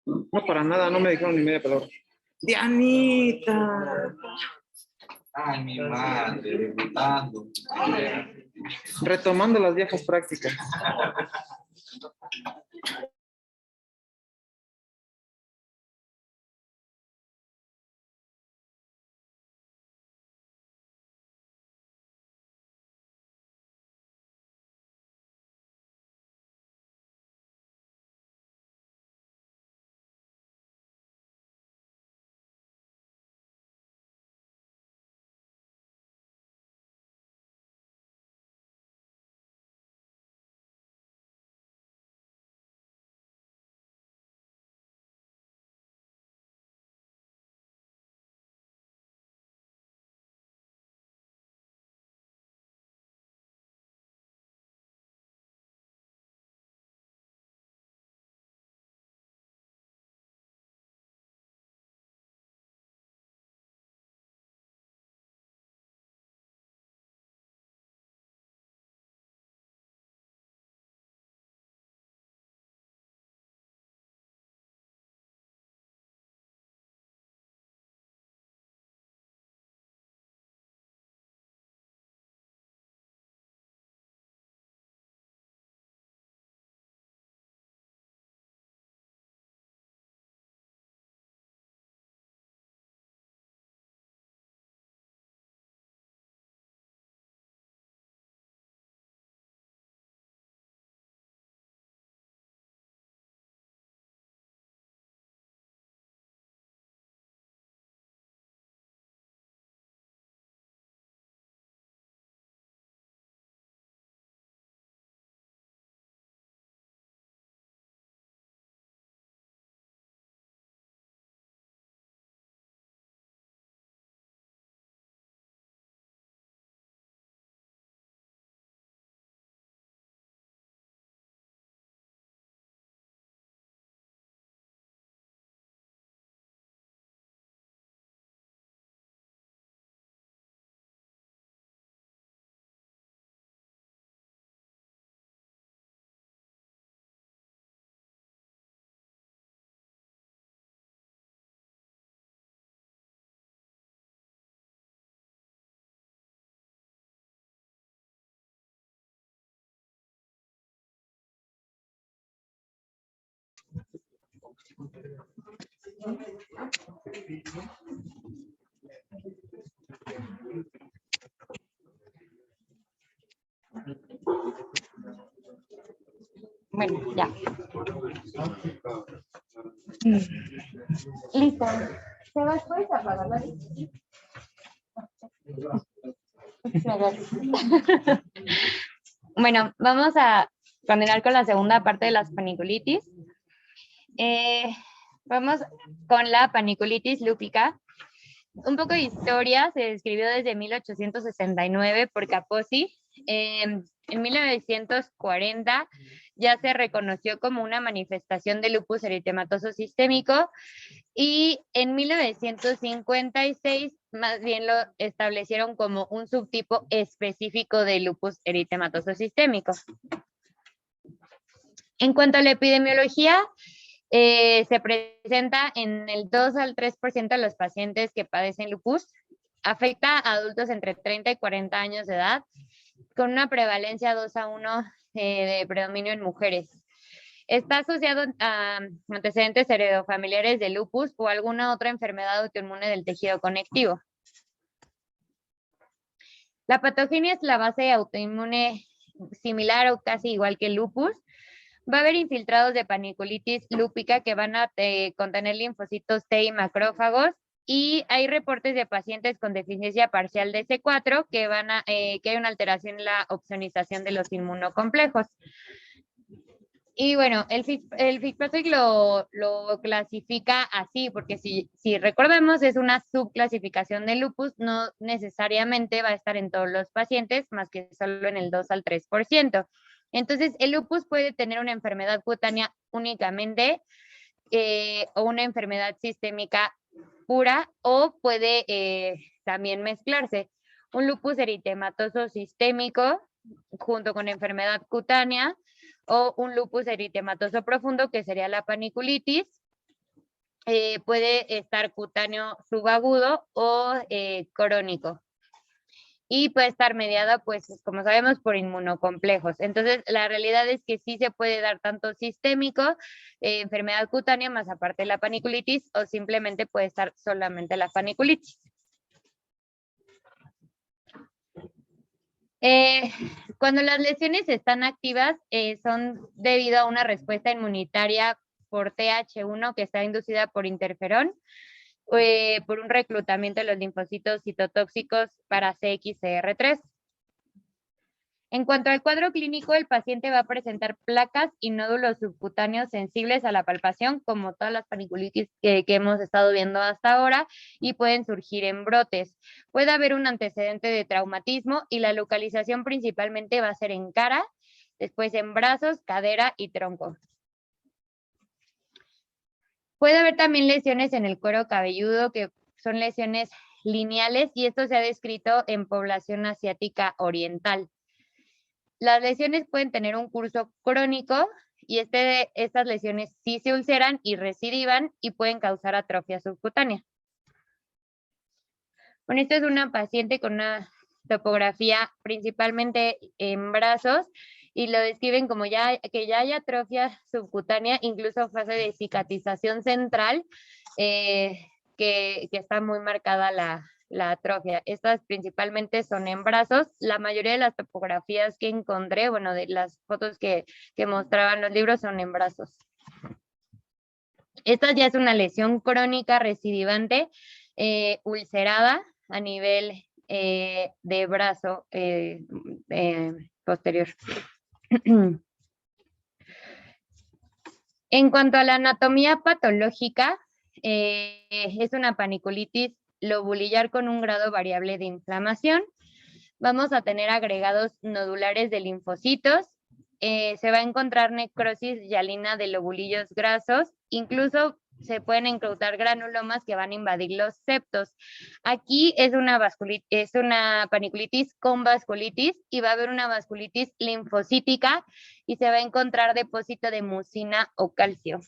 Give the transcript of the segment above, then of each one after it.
No, para nada, no me dijeron ni media palabra. Dianita. Ay, mi madre, debutando. Retomando las viejas prácticas. Bueno, ya. Listo. Sebas, ¿puedes apagar la luz? Bueno, vamos a continuar con la segunda parte de las paniculitis. Vamos con la paniculitis lúpica. Un poco de historia, se describió desde 1869 por Kaposi. En 1940 ya se reconoció como una manifestación de lupus eritematoso sistémico y en 1956 más bien lo establecieron como un subtipo específico de lupus eritematoso sistémico. En cuanto a la epidemiología, se presenta en el 2 al 3% de los pacientes que padecen lupus. Afecta a adultos entre 30 y 40 años de edad, con una prevalencia 2:1 de predominio en mujeres. Está asociado a antecedentes heredofamiliares de lupus o alguna otra enfermedad autoinmune del tejido conectivo. La patogenia es la base autoinmune similar o casi igual que el lupus. Va a haber infiltrados de paniculitis lúpica que van a contener linfocitos T y macrófagos, y hay reportes de pacientes con deficiencia parcial de C4 que hay una alteración en la opsonización de los inmunocomplejos. Y bueno, el FITPROTEC lo clasifica así, porque si recordamos es una subclasificación de lupus, no necesariamente va a estar en todos los pacientes, más que solo en el 2 al 3%. Entonces, el lupus puede tener una enfermedad cutánea únicamente o una enfermedad sistémica pura, o puede también mezclarse. Un lupus eritematoso sistémico junto con enfermedad cutánea, o un lupus eritematoso profundo, que sería la paniculitis. Puede estar cutáneo subagudo o crónico. Y puede estar mediada, pues, como sabemos, por inmunocomplejos. Entonces, la realidad es que sí se puede dar tanto sistémico, enfermedad cutánea, más aparte la paniculitis, o simplemente puede estar solamente la paniculitis. Cuando las lesiones están activas, son debido a una respuesta inmunitaria por TH1 que está inducida por interferón, por un reclutamiento de los linfocitos citotóxicos para CXCR3. En cuanto al cuadro clínico, el paciente va a presentar placas y nódulos subcutáneos sensibles a la palpación, como todas las paniculitis que hemos estado viendo hasta ahora, y pueden surgir en brotes. Puede haber un antecedente de traumatismo y la localización principalmente va a ser en cara, después en brazos, cadera y tronco. Puede haber también lesiones en el cuero cabelludo, que son lesiones lineales, y esto se ha descrito en población asiática oriental. Las lesiones pueden tener un curso crónico y estas lesiones sí se ulceran y recidivan y pueden causar atrofia subcutánea. Bueno, esta es una paciente con una topografía principalmente en brazos y lo describen como que ya hay atrofia subcutánea, incluso fase de cicatrización central, que está muy marcada la atrofia. Estas principalmente son en brazos. La mayoría de las topografías que encontré, bueno, de las fotos que mostraban los libros, son en brazos. Esta ya es una lesión crónica recidivante, ulcerada a nivel de brazo posterior. En cuanto a la anatomía patológica, es una paniculitis lobulillar con un grado variable de inflamación. Vamos a tener agregados nodulares de linfocitos. Se va a encontrar necrosis hialina de lobulillos grasos. Incluso se pueden encontrar granulomas que van a invadir los septos. Aquí es una paniculitis con vasculitis y va a haber una vasculitis linfocítica y se va a encontrar depósito de mucina o calcio.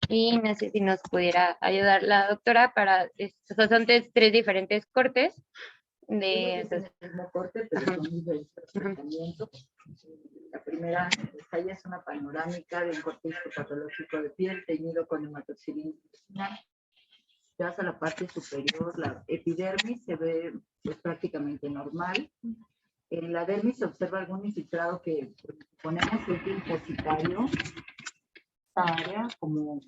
Y no sé si nos pudiera ayudar la doctora para, estos son tres diferentes cortes. Es el mismo corte, pero con diferentes tratamientos. La primera, esta ya es una panorámica de un corte histopatológico de piel teñido con hematoxilina. Ya hacia la parte superior, la epidermis se ve pues, prácticamente normal. En la dermis se observa algún infiltrado que ponemos que es linfocitario, esta área como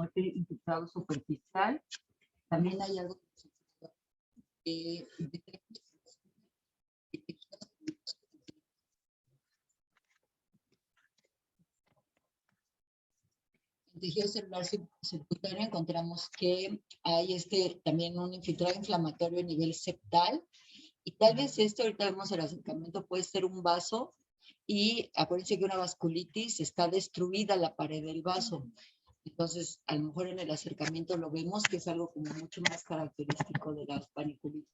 este infiltrado superficial. También hay algo el tejido celular subcutáneo encontramos que hay también un infiltrado inflamatorio a nivel septal y tal vez ahorita vemos el acercamiento, puede ser un vaso y acuérdense que una vasculitis está destruida la pared del vaso. Entonces, a lo mejor en el acercamiento lo vemos que es algo como mucho más característico de la paniculitis.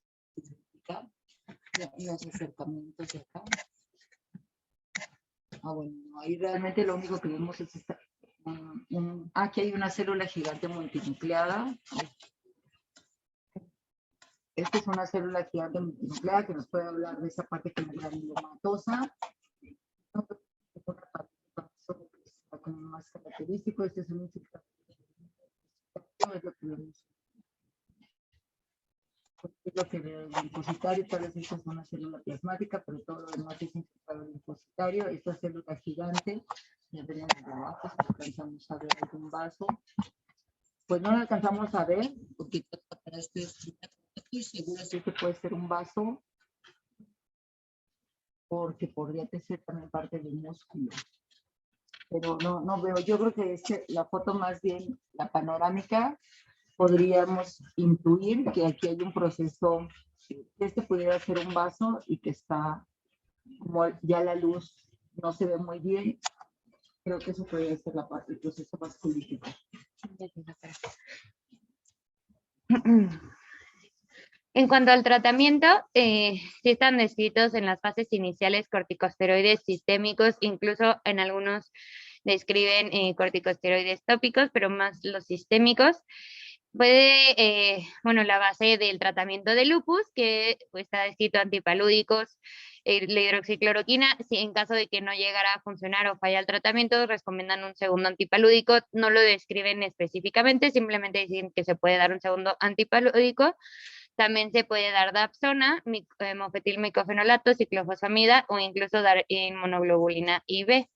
Los acercamientos de acá. Bueno, ahí realmente lo único que vemos es aquí hay una célula gigante multinucleada. Esta es una célula gigante multinucleada que nos puede hablar de esa parte como granulomatosa. Una parte como más característico, este es un infiltrado. Es lo que vemos. Es lo que veo el linfocitario, tal vez esta es una célula plasmática, pero todo lo demás es infiltrado linfocitario. Esta célula gigante, ya veremos de abajo si alcanzamos a ver algún vaso. Pues no lo alcanzamos a ver, porque para estoy segura que puede ser un vaso, porque podría ser también parte del músculo. Pero no veo, yo creo que la foto más bien, la panorámica, podríamos intuir que aquí hay un proceso, que pudiera ser un vaso y que está, como ya la luz no se ve muy bien, creo que eso podría ser la parte del proceso vasculítico. En cuanto al tratamiento, sí están descritos en las fases iniciales corticosteroides sistémicos, incluso en algunos describen corticosteroides tópicos, pero más los sistémicos. Bueno, la base del tratamiento de lupus, que pues, está descrito antipalúdicos, la hidroxicloroquina, si en caso de que no llegara a funcionar o falla el tratamiento, recomiendan un segundo antipalúdico, no lo describen específicamente, simplemente dicen que se puede dar un segundo antipalúdico. También se puede dar dapsona, mofetilmicofenolato, ciclofosfamida o incluso dar inmunoglobulina IB.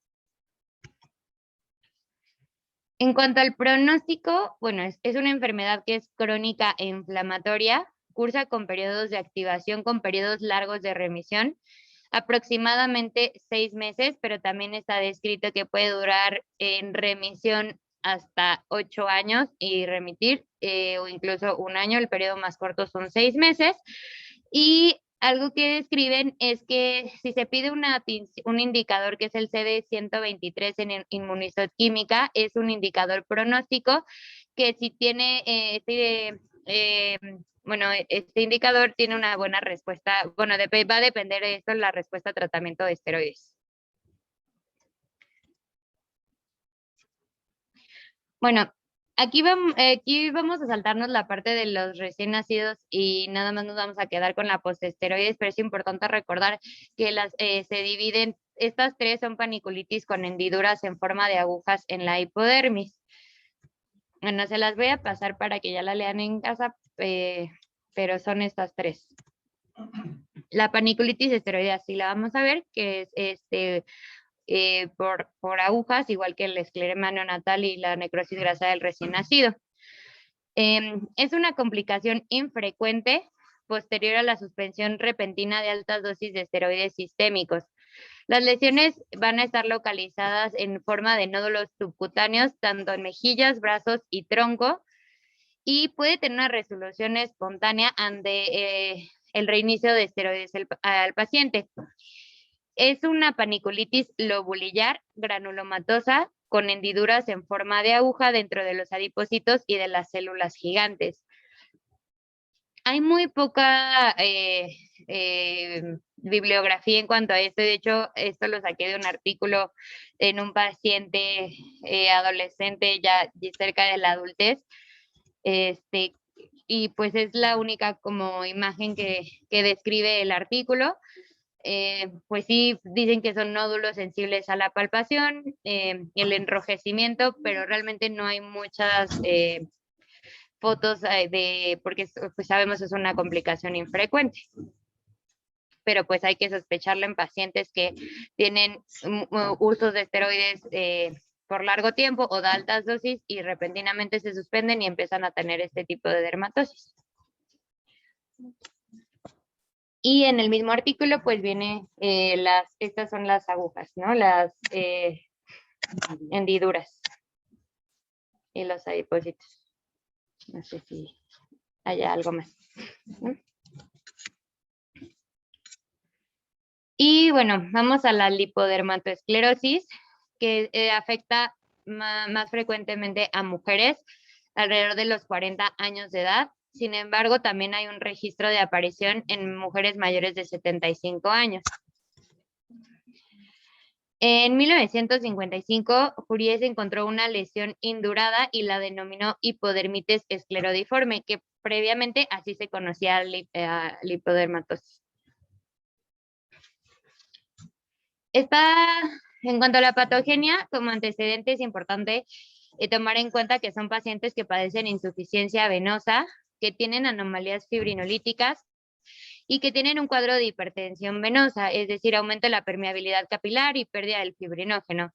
En cuanto al pronóstico, bueno, es una enfermedad que es crónica e inflamatoria, cursa con periodos de activación, con periodos largos de remisión, aproximadamente 6 meses, pero también está descrito que puede durar en remisión hasta 8 años y remitir, o incluso 1 año, el periodo más corto son 6 meses. Y algo que describen es que si se pide un indicador que es el CD123 en inmunistoquímica, es un indicador pronóstico que si tiene bueno, este indicador tiene una buena respuesta, bueno, va a depender de esto la respuesta a tratamiento de esteroides. Bueno, aquí vamos a saltarnos la parte de los recién nacidos y nada más nos vamos a quedar con la postesteroides, pero es importante recordar que se dividen, estas tres son paniculitis con hendiduras en forma de agujas en la hipodermis. Bueno, se las voy a pasar para que ya la lean en casa, pero son estas tres. La paniculitis esteroidea sí la vamos a ver, que es por agujas, igual que el esclerema neonatal y la necrosis grasa del recién nacido. Es una complicación infrecuente posterior a la suspensión repentina de altas dosis de esteroides sistémicos. Las lesiones van a estar localizadas en forma de nódulos subcutáneos, tanto en mejillas, brazos y tronco, y puede tener una resolución espontánea ante el reinicio de esteroides al paciente. Es una paniculitis lobulillar granulomatosa con hendiduras en forma de aguja dentro de los adipocitos y de las células gigantes. Hay muy poca bibliografía en cuanto a esto. De hecho, esto lo saqué de un artículo en un paciente adolescente ya cerca de la adultez. Y pues es la única como imagen que describe el artículo. Pues sí, dicen que son nódulos sensibles a la palpación, el enrojecimiento, pero realmente no hay muchas fotos porque pues sabemos es una complicación infrecuente. Pero pues hay que sospecharlo en pacientes que tienen usos de esteroides por largo tiempo o de altas dosis y repentinamente se suspenden y empiezan a tener este tipo de dermatosis. Y en el mismo artículo, pues viene estas son las agujas, ¿no? Las hendiduras y los adipocitos. No sé si haya algo más. Y bueno, vamos a la lipodermatoesclerosis, que afecta más frecuentemente a mujeres alrededor de los 40 años de edad. Sin embargo, también hay un registro de aparición en mujeres mayores de 75 años. En 1955, Fourier encontró una lesión indurada y la denominó hipodermitis esclerodiforme, que previamente así se conocía lipodermatosis. En cuanto a la patogenia, como antecedente es importante tomar en cuenta que son pacientes que padecen insuficiencia venosa, que tienen anomalías fibrinolíticas y que tienen un cuadro de hipertensión venosa, es decir, aumento de la permeabilidad capilar y pérdida del fibrinógeno.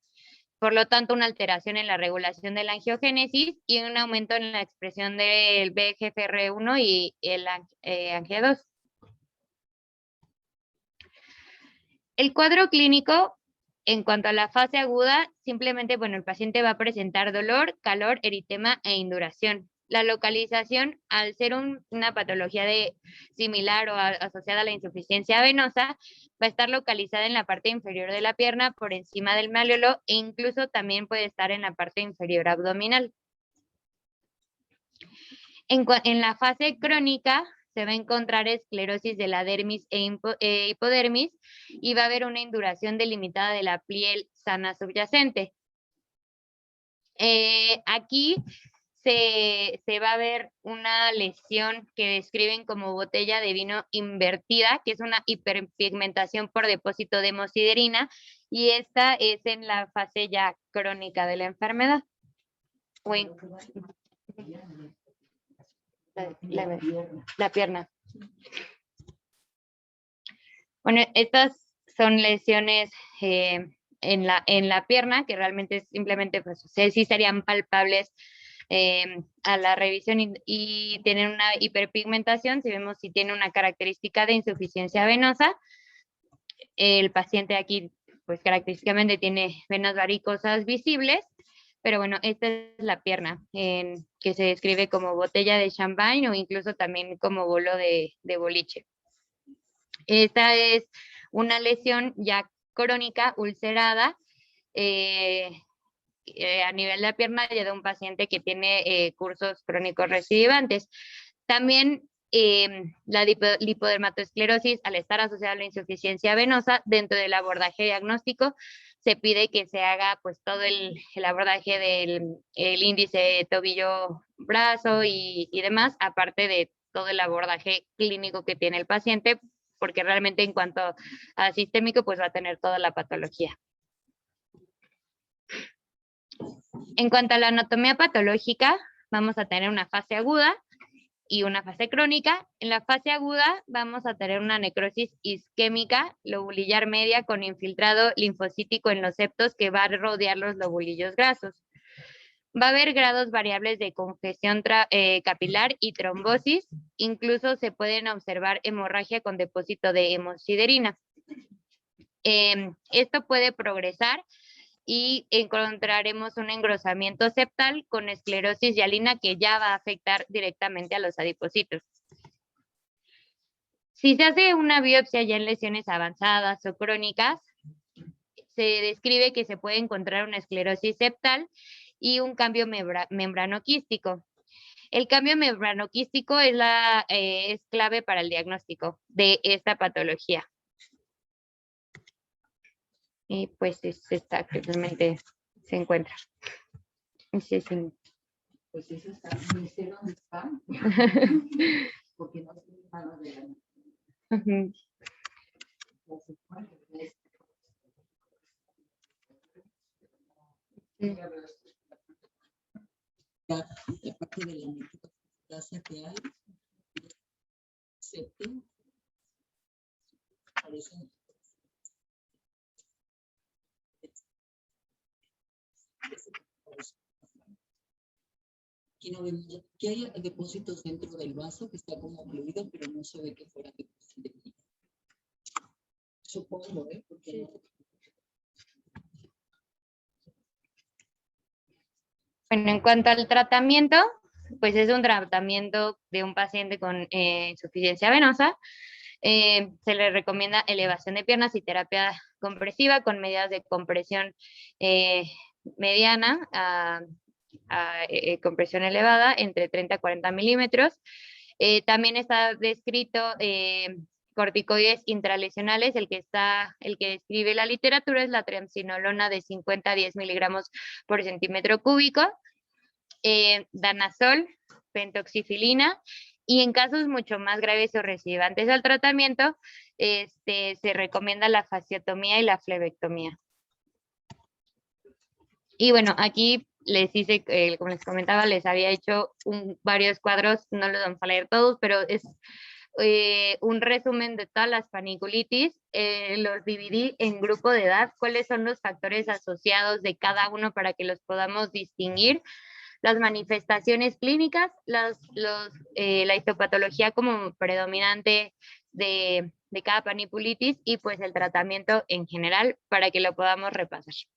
Por lo tanto, una alteración en la regulación de la angiogénesis y un aumento en la expresión del VEGFR1 y el ANG2. El cuadro clínico, en cuanto a la fase aguda, simplemente, bueno, el paciente va a presentar dolor, calor, eritema e induración. La localización, al ser una patología similar o asociada a la insuficiencia venosa, va a estar localizada en la parte inferior de la pierna, por encima del malleolo e incluso también puede estar en la parte inferior abdominal. En la fase crónica, se va a encontrar esclerosis de la dermis e hipodermis y va a haber una induración delimitada de la piel sana subyacente. Aquí se va a ver una lesión que describen como botella de vino invertida, que es una hiperpigmentación por depósito de hemosiderina, y esta es en la fase ya crónica de la enfermedad. La pierna. Bueno, estas son lesiones en la pierna, que realmente simplemente pues, sí serían palpables a la revisión y tienen una hiperpigmentación. Si vemos si tiene una característica de insuficiencia venosa, el paciente aquí pues característicamente tiene venas varicosas visibles, pero bueno, esta es la pierna que se describe como botella de champagne o incluso también como bolo de boliche. Esta es una lesión ya crónica, ulcerada, a nivel de la pierna ya de un paciente que tiene cursos crónicos recidivantes. También la lipodermatoesclerosis, al estar asociada a la insuficiencia venosa, dentro del abordaje diagnóstico se pide que se haga pues todo el abordaje del índice tobillo-brazo y demás, aparte de todo el abordaje clínico que tiene el paciente, porque realmente en cuanto a sistémico pues va a tener toda la patología. En cuanto a la anatomía patológica, vamos a tener una fase aguda y una fase crónica. En la fase aguda vamos a tener una necrosis isquémica lobulillar media con infiltrado linfocítico en los septos que va a rodear los lobulillos grasos. Va a haber grados variables de congestión capilar y trombosis. Incluso se pueden observar hemorragia con depósito de hemosiderina. Esto puede progresar y encontraremos un engrosamiento septal con esclerosis hialina que ya va a afectar directamente a los adipocitos. Si se hace una biopsia ya en lesiones avanzadas o crónicas, se describe que se puede encontrar una esclerosis septal y un cambio membranoquístico. El cambio membranoquístico es clave para el diagnóstico de esta patología. Y pues esta que realmente se encuentra. Sí, sí. Pues eso está, no sé dónde está, porque no sé nada de la... La parte de la metaplasia que hay, septum, parecen... Aquí no vemos, aquí hay depósitos dentro del vaso que está como fluido, pero no se ve que fuera depósito. Supongo, porque sí. Bueno, en cuanto al tratamiento, pues es un tratamiento de un paciente con insuficiencia venosa. Se le recomienda elevación de piernas y terapia compresiva con medidas de compresión mediana a compresión elevada entre 30 a 40 milímetros. También está descrito corticoides intralesionales. El que describe la literatura es la triamcinolona de 50 a 10 miligramos por centímetro cúbico, danazol, pentoxifilina, y en casos mucho más graves o recidivantes al tratamiento, se recomienda la fasciotomía y la flebectomía. Y bueno, aquí les hice, como les comentaba, les había hecho varios cuadros, no los vamos a leer todos, pero es un resumen de todas las paniculitis. Los dividí en grupo de edad, cuáles son los factores asociados de cada uno para que los podamos distinguir, las manifestaciones clínicas, la histopatología como predominante de cada paniculitis y pues el tratamiento en general para que lo podamos repasar. Sí.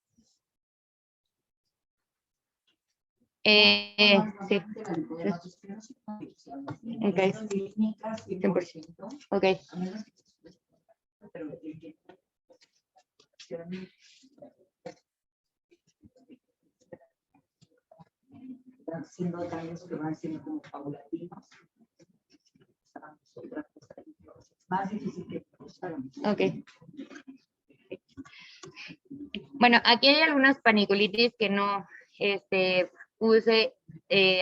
Okay. 100%. Okay. Siendo cambios que van siendo como paulatinos. otra cosa más difícil que usáramos. Ok. Bueno, aquí hay algunas paniculitis que no puse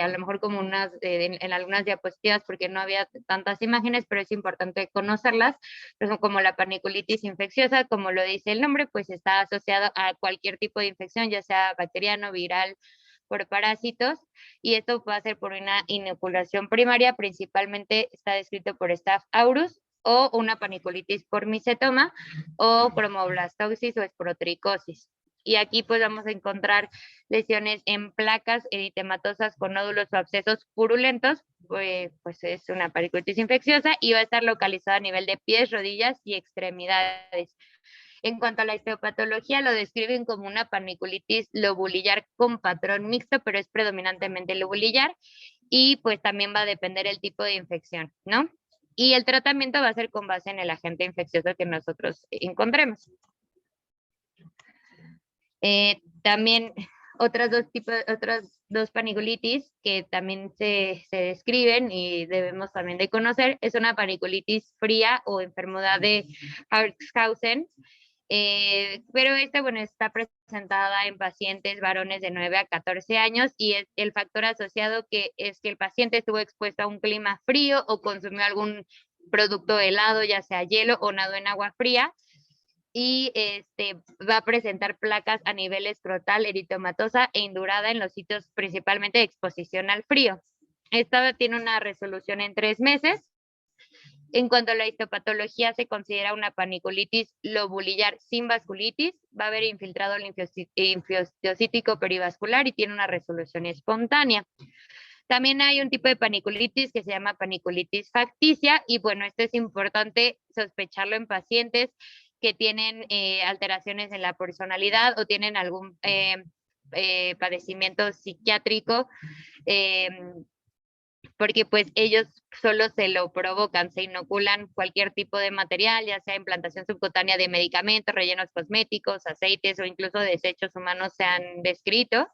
a lo mejor como en algunas diapositivas porque no había tantas imágenes, pero es importante conocerlas. Pero son como la paniculitis infecciosa, como lo dice el nombre, pues está asociado a cualquier tipo de infección, ya sea bacteriano, viral, por parásitos, y esto va a ser por una inoculación primaria, principalmente está descrito por Staph aureus, o una paniculitis por micetoma, o cromoblastosis o esporotricosis. Y aquí pues vamos a encontrar lesiones en placas eritematosas con nódulos o abscesos purulentos, pues es una paniculitis infecciosa y va a estar localizada a nivel de pies, rodillas y extremidades. En cuanto a la histopatología, lo describen como una paniculitis lobulillar con patrón mixto, pero es predominantemente lobulillar, y pues también va a depender el tipo de infección, ¿no? Y el tratamiento va a ser con base en el agente infeccioso que nosotros encontremos. También otras dos paniculitis que también se describen y debemos también de conocer es una paniculitis fría o enfermedad de Hartshausen, pero bueno, está presentada en pacientes varones de 9 a 14 años y el factor asociado es que el paciente estuvo expuesto a un clima frío o consumió algún producto helado, ya sea hielo o nadó en agua fría, y va a presentar placas a nivel escrotal, eritematosa e indurada en los sitios principalmente de exposición al frío. Esta tiene una resolución en 3 meses. En cuanto a la histopatología, se considera una paniculitis lobulillar sin vasculitis, va a haber infiltrado linfocítico perivascular y tiene una resolución espontánea. También hay un tipo de paniculitis que se llama paniculitis facticia, y bueno, esto es importante sospecharlo en pacientes que tienen alteraciones en la personalidad o tienen algún padecimiento psiquiátrico, porque pues ellos solo se lo provocan, se inoculan cualquier tipo de material, ya sea implantación subcutánea de medicamentos, rellenos cosméticos, aceites o incluso desechos humanos se han descrito.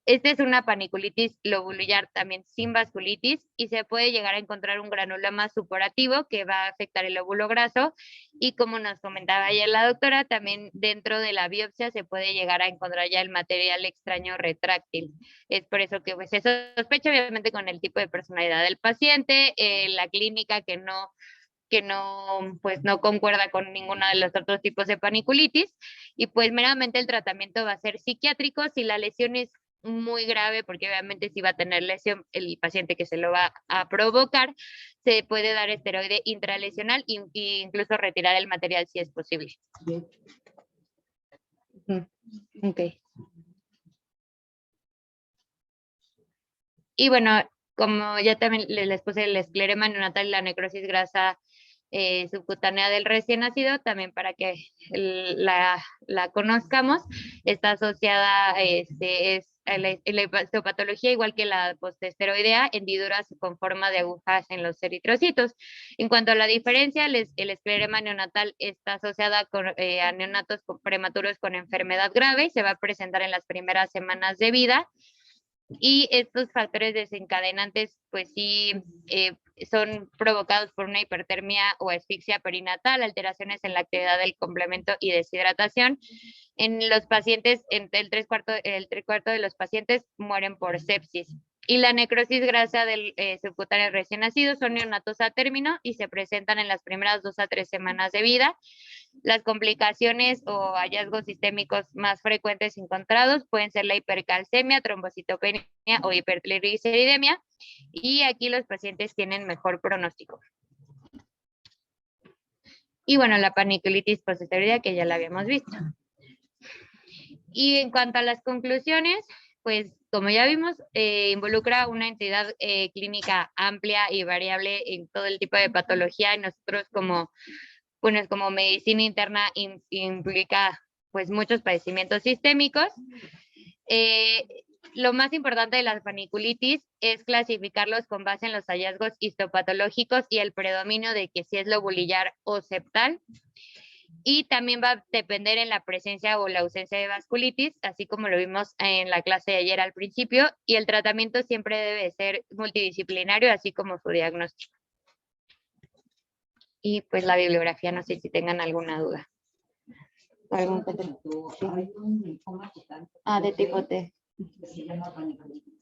Esta es una paniculitis lobulillar también sin vasculitis y se puede llegar a encontrar un granuloma supurativo que va a afectar el lóbulo graso, y como nos comentaba ayer la doctora, también dentro de la biopsia se puede llegar a encontrar ya el material extraño retráctil. Es por eso que pues, se sospecha obviamente con el tipo de personalidad del paciente, la clínica que no concuerda con ninguno de los otros tipos de paniculitis, y pues meramente el tratamiento va a ser psiquiátrico. Si la lesión es muy grave, porque obviamente si va a tener lesión el paciente que se lo va a provocar, se puede dar esteroide intralesional e incluso retirar el material si es posible. Ok. Y bueno, como ya también les puse el esclerema neonatal y la necrosis grasa subcutánea del recién nacido, también para que la conozcamos, está asociada la histopatología, igual que la postesteroidea, hendiduras con forma de agujas en los eritrocitos. En cuanto a la diferencia, el esclerema neonatal está asociada a neonatos prematuros con enfermedad grave, se va a presentar en las primeras semanas de vida. Y estos factores desencadenantes, pues sí, son provocados por una hipertermia o asfixia perinatal, alteraciones en la actividad del complemento y deshidratación. En los pacientes, entre el tres cuartos de los pacientes mueren por sepsis. Y la necrosis grasa del subcutáneo recién nacido son neonatos a término y se presentan en las primeras 2 a 3 semanas de vida. Las complicaciones o hallazgos sistémicos más frecuentes encontrados pueden ser la hipercalcemia, trombocitopenia o hipertrigliceridemia, y aquí los pacientes tienen mejor pronóstico. Y bueno, la paniculitis postesteroidea, que ya la habíamos visto. Y en cuanto a las conclusiones, pues como ya vimos, involucra una entidad clínica amplia y variable en todo el tipo de patología, y nosotros como medicina interna implica pues muchos padecimientos sistémicos. Lo más importante de las paniculitis es clasificarlos con base en los hallazgos histopatológicos y el predominio de que si es lobulillar o septal. Y también va a depender en la presencia o la ausencia de vasculitis, así como lo vimos en la clase de ayer al principio, y el tratamiento siempre debe ser multidisciplinario, así como su diagnóstico. Y pues la bibliografía, no sé si tengan alguna duda. ¿O algún comentario? Sí. Hay un linfoma total. Ah, de tipo T. Que se llama panicolitis.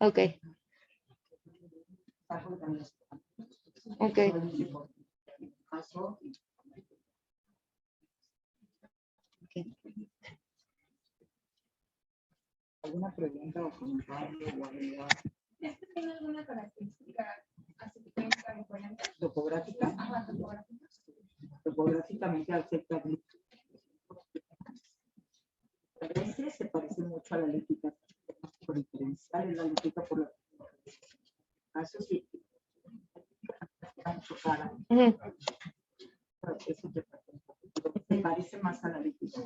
Ok, ok. ¿Alguna pregunta o comentario o agregar? ¿Tiene alguna característica así que tenga diferente? ¿Topográfica? Topográficamente al sector. A veces se parece mucho a la lítica por diferencial, es la lítica por la caso sí. Cara. Ujú. Eso se parece más a la lítica.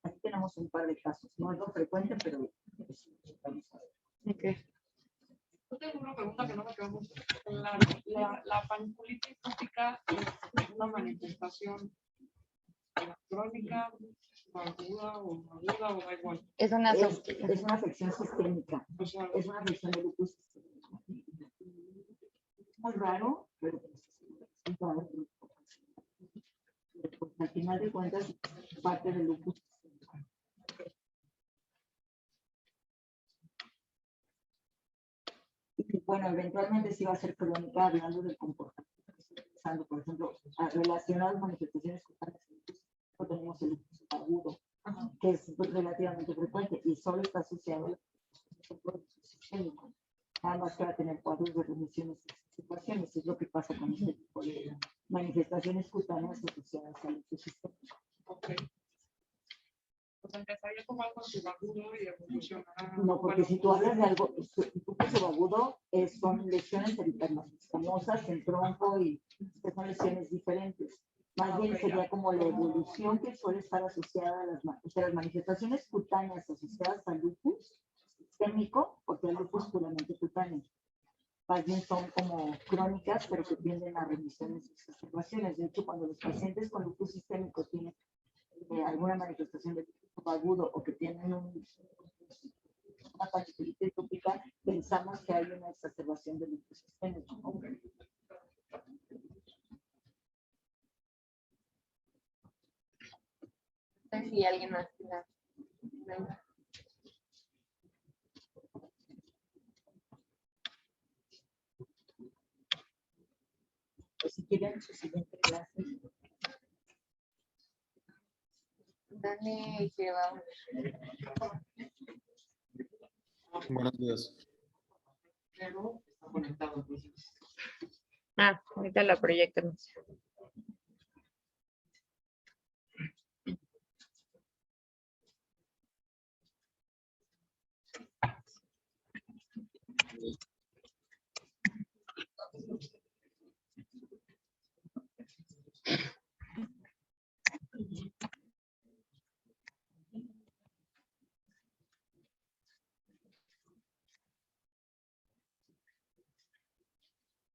Aquí tenemos un par de casos, no es lo frecuente, pero vamos a ver. Ok. Yo tengo una pregunta que no me quedó muy clara. La pancolitis tópica es una manifestación crónica, aguda o aguda o da igual. Es una Es una afección sistémica, O sea, es una afección de lupus sistémica. Es muy raro, pero pues, al final de cuentas, parte del lupus. Y bueno, eventualmente sí va a ser crónica, hablando del comportamiento. Pensando, por ejemplo, relacionado a las manifestaciones cutáneas, tenemos el lupus agudo, que es relativamente frecuente y solo está asociado al sistémico. Nada más que va a tener cuadros de remisiones y situaciones, es lo que pasa con este tipo de manifestaciones cutáneas asociadas al lupus sistémico. ok. O sea, empezaría como algo subagudo y evolucionará. No, porque si tú hablas de algo, lupus subagudo son lesiones eritemadas famosas en tronco y estas son lesiones diferentes. Más bien sería como la evolución que suele estar asociada a las manifestaciones cutáneas asociadas al lupus sistémico, porque el lupus puramente cutáneo. Más bien son como crónicas, pero que tienden a remisiones y exacerbaciones. De hecho, cuando los pacientes con lupus sistémico tienen alguna manifestación de tipo agudo o que tienen una pancolitis tópica, pensamos que hay una exacerbación del lupus sistémico. No sé si alguien más. Pues si quieren su siguiente clase. Dale, que vamos. Buenos días. Pero está conectado. Entonces. Ah, ahorita la proyectamos.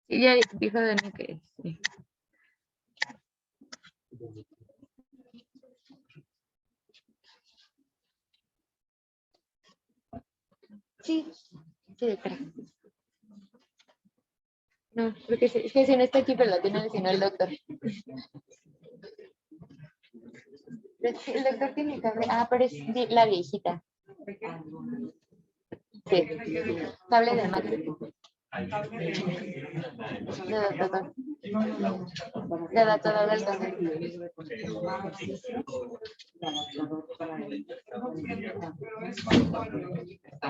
Sí, ya dijo Dani que sí. Sí, sí, detrás. No, porque sí, es que si no está aquí, pero la tiene sino el doctor. El doctor tiene cable. Ah, pero es la viejita. Sí, cable de Mac. De doctor. De adaptador del cable.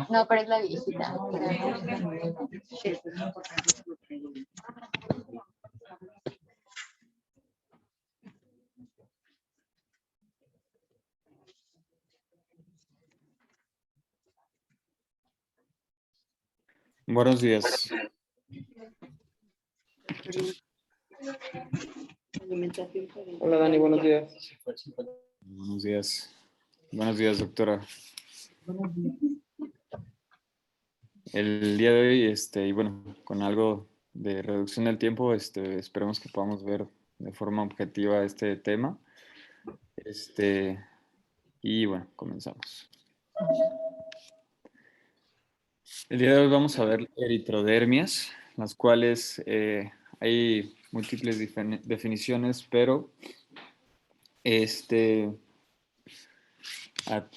No, pero es la viejita. Sí. Buenos días. Hola Dani, buenos días. Buenos días. Buenos días, doctora. El día de hoy, y bueno, con algo de reducción del tiempo, esperemos que podamos ver de forma objetiva este tema. Y bueno, comenzamos. El día de hoy vamos a ver eritrodermias, las cuales hay múltiples definiciones, pero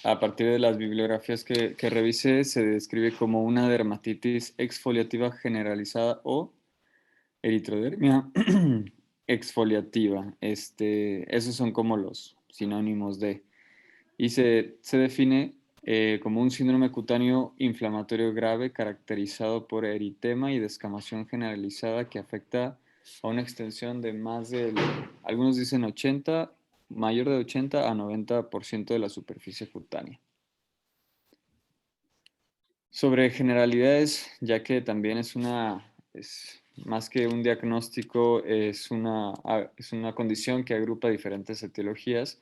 a partir de las bibliografías que revisé, se describe como una dermatitis exfoliativa generalizada o eritrodermia exfoliativa. Esos son como los sinónimos de. Y se define como un síndrome cutáneo inflamatorio grave caracterizado por eritema y descamación generalizada que afecta a una extensión de algunos dicen 80, mayor de 80 a 90% de la superficie cutánea. Sobre generalidades, ya que también es más que un diagnóstico, es una condición que agrupa diferentes etiologías.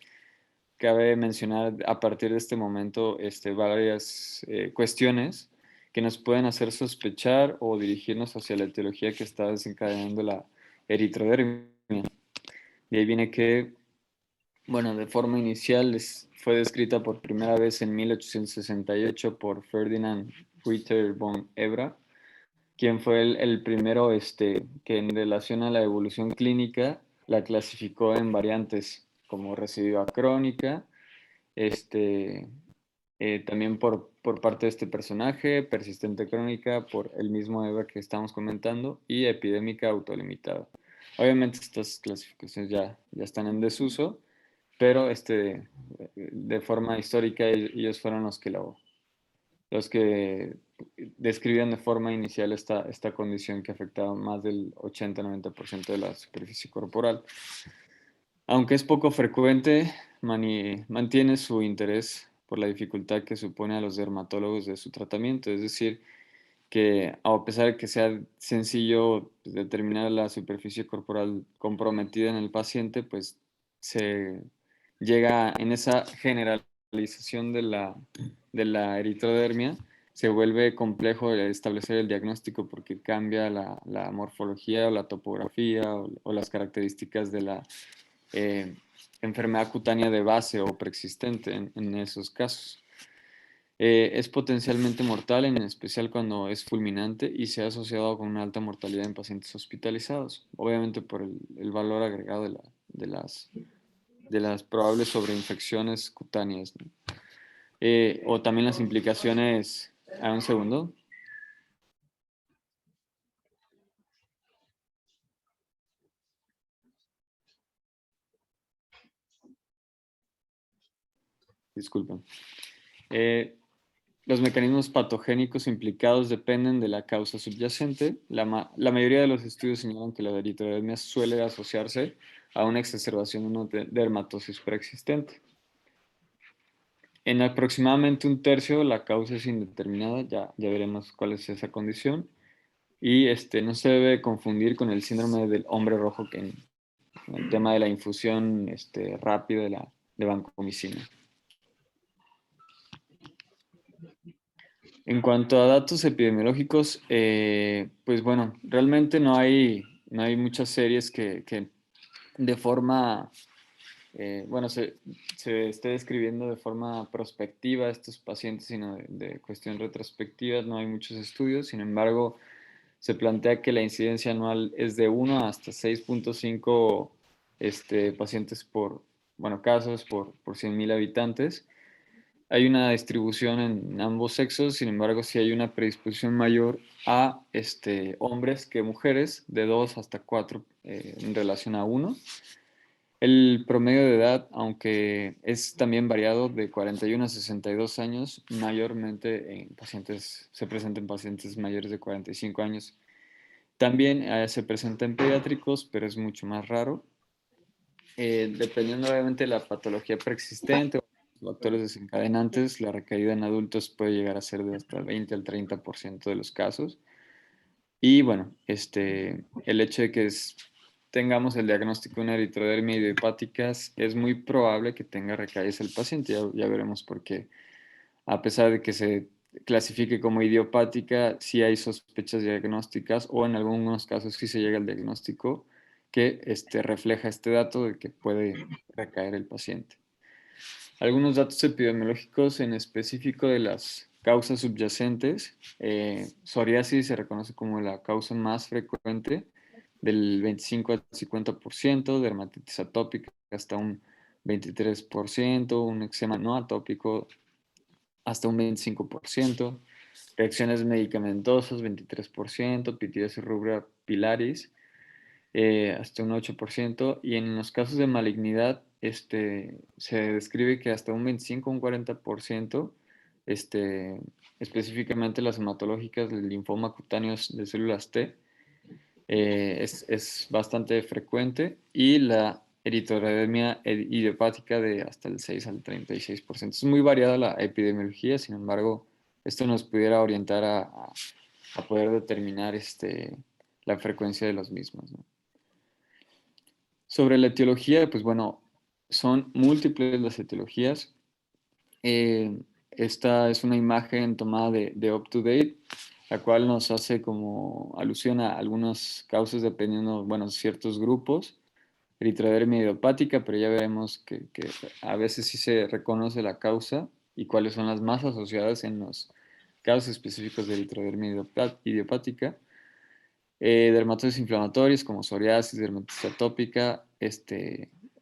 Cabe mencionar a partir de este momento varias cuestiones que nos pueden hacer sospechar o dirigirnos hacia la etiología que está desencadenando la eritrodermia. De ahí viene que, bueno, de forma inicial fue descrita por primera vez en 1868 por Ferdinand Ritter von Ebra, quien fue el primero que en relación a la evolución clínica la clasificó en variantes como recidiva crónica, también por parte de este personaje, persistente crónica, por el mismo Ebra que estamos comentando, y epidémica autolimitada. Obviamente estas clasificaciones ya están en desuso, pero de forma histórica ellos fueron los que describían de forma inicial esta condición que afectaba más del 80-90% de la superficie corporal. Aunque es poco frecuente, mantiene su interés por la dificultad que supone a los dermatólogos de su tratamiento, es decir, que a pesar de que sea sencillo determinar la superficie corporal comprometida en el paciente, pues se llega en esa generalización de la eritrodermia, se vuelve complejo establecer el diagnóstico porque cambia la morfología o la topografía o las características de la enfermedad cutánea de base o preexistente en esos casos. Es potencialmente mortal, en especial cuando es fulminante y se ha asociado con una alta mortalidad en pacientes hospitalizados, obviamente por el valor agregado de las probables sobreinfecciones cutáneas, ¿no? O también las implicaciones. Un segundo. Disculpen. Los mecanismos patogénicos implicados dependen de la causa subyacente. La mayoría de los estudios señalan que la eritrodermia suele asociarse a una exacerbación de una dermatosis preexistente. En aproximadamente un tercio la causa es indeterminada, ya veremos cuál es esa condición. Y no se debe confundir con el síndrome del hombre rojo, que en el tema de la infusión rápida de vancomicina. En cuanto a datos epidemiológicos, pues bueno, realmente no hay muchas series que de forma, se esté describiendo de forma prospectiva a estos pacientes, sino de cuestión retrospectiva. No hay muchos estudios. Sin embargo, se plantea que la incidencia anual es de 1 hasta 6.5 pacientes casos por 100,000 habitantes. Hay una distribución en ambos sexos, sin embargo, sí hay una predisposición mayor a hombres que mujeres, de 2 hasta 4 en relación a 1. El promedio de edad, aunque es también variado, de 41 a 62 años, mayormente se presenta en pacientes mayores de 45 años. También se presenta en pediátricos, pero es mucho más raro. Dependiendo obviamente de la patología preexistente o los factores desencadenantes, la recaída en adultos puede llegar a ser de hasta el 20 al 30% de los casos. Y bueno, el hecho de que tengamos el diagnóstico de una eritrodermia idiopática, es muy probable que tenga recaídas el paciente. Ya veremos por qué. A pesar de que se clasifique como idiopática, sí hay sospechas diagnósticas o en algunos casos sí se llega al diagnóstico que refleja este dato de que puede recaer el paciente. algunos datos epidemiológicos en específico de las causas subyacentes. Psoriasis se reconoce como la causa más frecuente, del 25 al 50%, dermatitis atópica hasta un 23%, un eczema no atópico hasta un 25%, reacciones medicamentosas 23%, pitidosis rubra pilaris hasta un 8%, y en los casos de malignidad se describe que hasta un 25 o un 40%, específicamente las hematológicas del linfoma cutáneo de células T, es bastante frecuente, y la eritrodermia idiopática de hasta el 6 al 36%. Es muy variada la epidemiología, sin embargo, esto nos pudiera orientar a poder determinar la frecuencia de los mismos, ¿no? Sobre la etiología, pues bueno, son múltiples las etiologías. Esta es una imagen tomada de UpToDate, la cual nos hace como alusión a algunas causas dependiendo, bueno, ciertos grupos. Eritrodermia idiopática, pero ya veremos que a veces sí se reconoce la causa y cuáles son las más asociadas en los casos específicos de eritrodermia idiopática. Dermatosis inflamatorias como psoriasis, dermatitis atópica,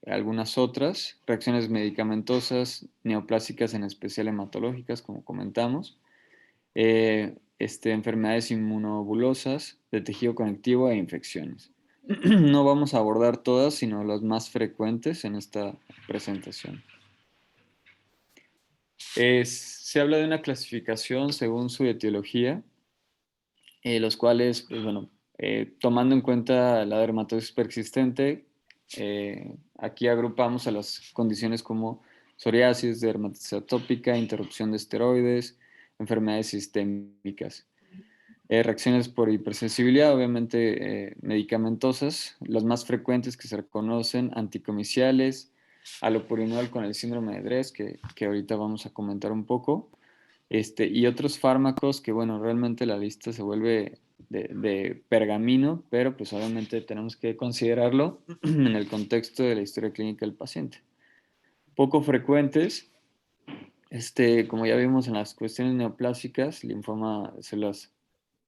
algunas otras, reacciones medicamentosas, neoplásicas, en especial hematológicas, como comentamos, enfermedades inmunobulosas de tejido conectivo e infecciones. No vamos a abordar todas, sino las más frecuentes en esta presentación. Se habla de una clasificación según su etiología, los cuales, pues bueno, tomando en cuenta la dermatosis persistente, aquí agrupamos a las condiciones como psoriasis, dermatitis atópica, interrupción de esteroides, enfermedades sistémicas. Reacciones por hipersensibilidad, obviamente medicamentosas, las más frecuentes que se reconocen, anticomiciales, allopurinol con el síndrome de Dres, que ahorita vamos a comentar un poco, y otros fármacos que, bueno, realmente la lista se vuelve de pergamino, pero pues obviamente tenemos que considerarlo en el contexto de la historia clínica del paciente. Poco frecuentes, como ya vimos en las cuestiones neoplásicas, linfoma de células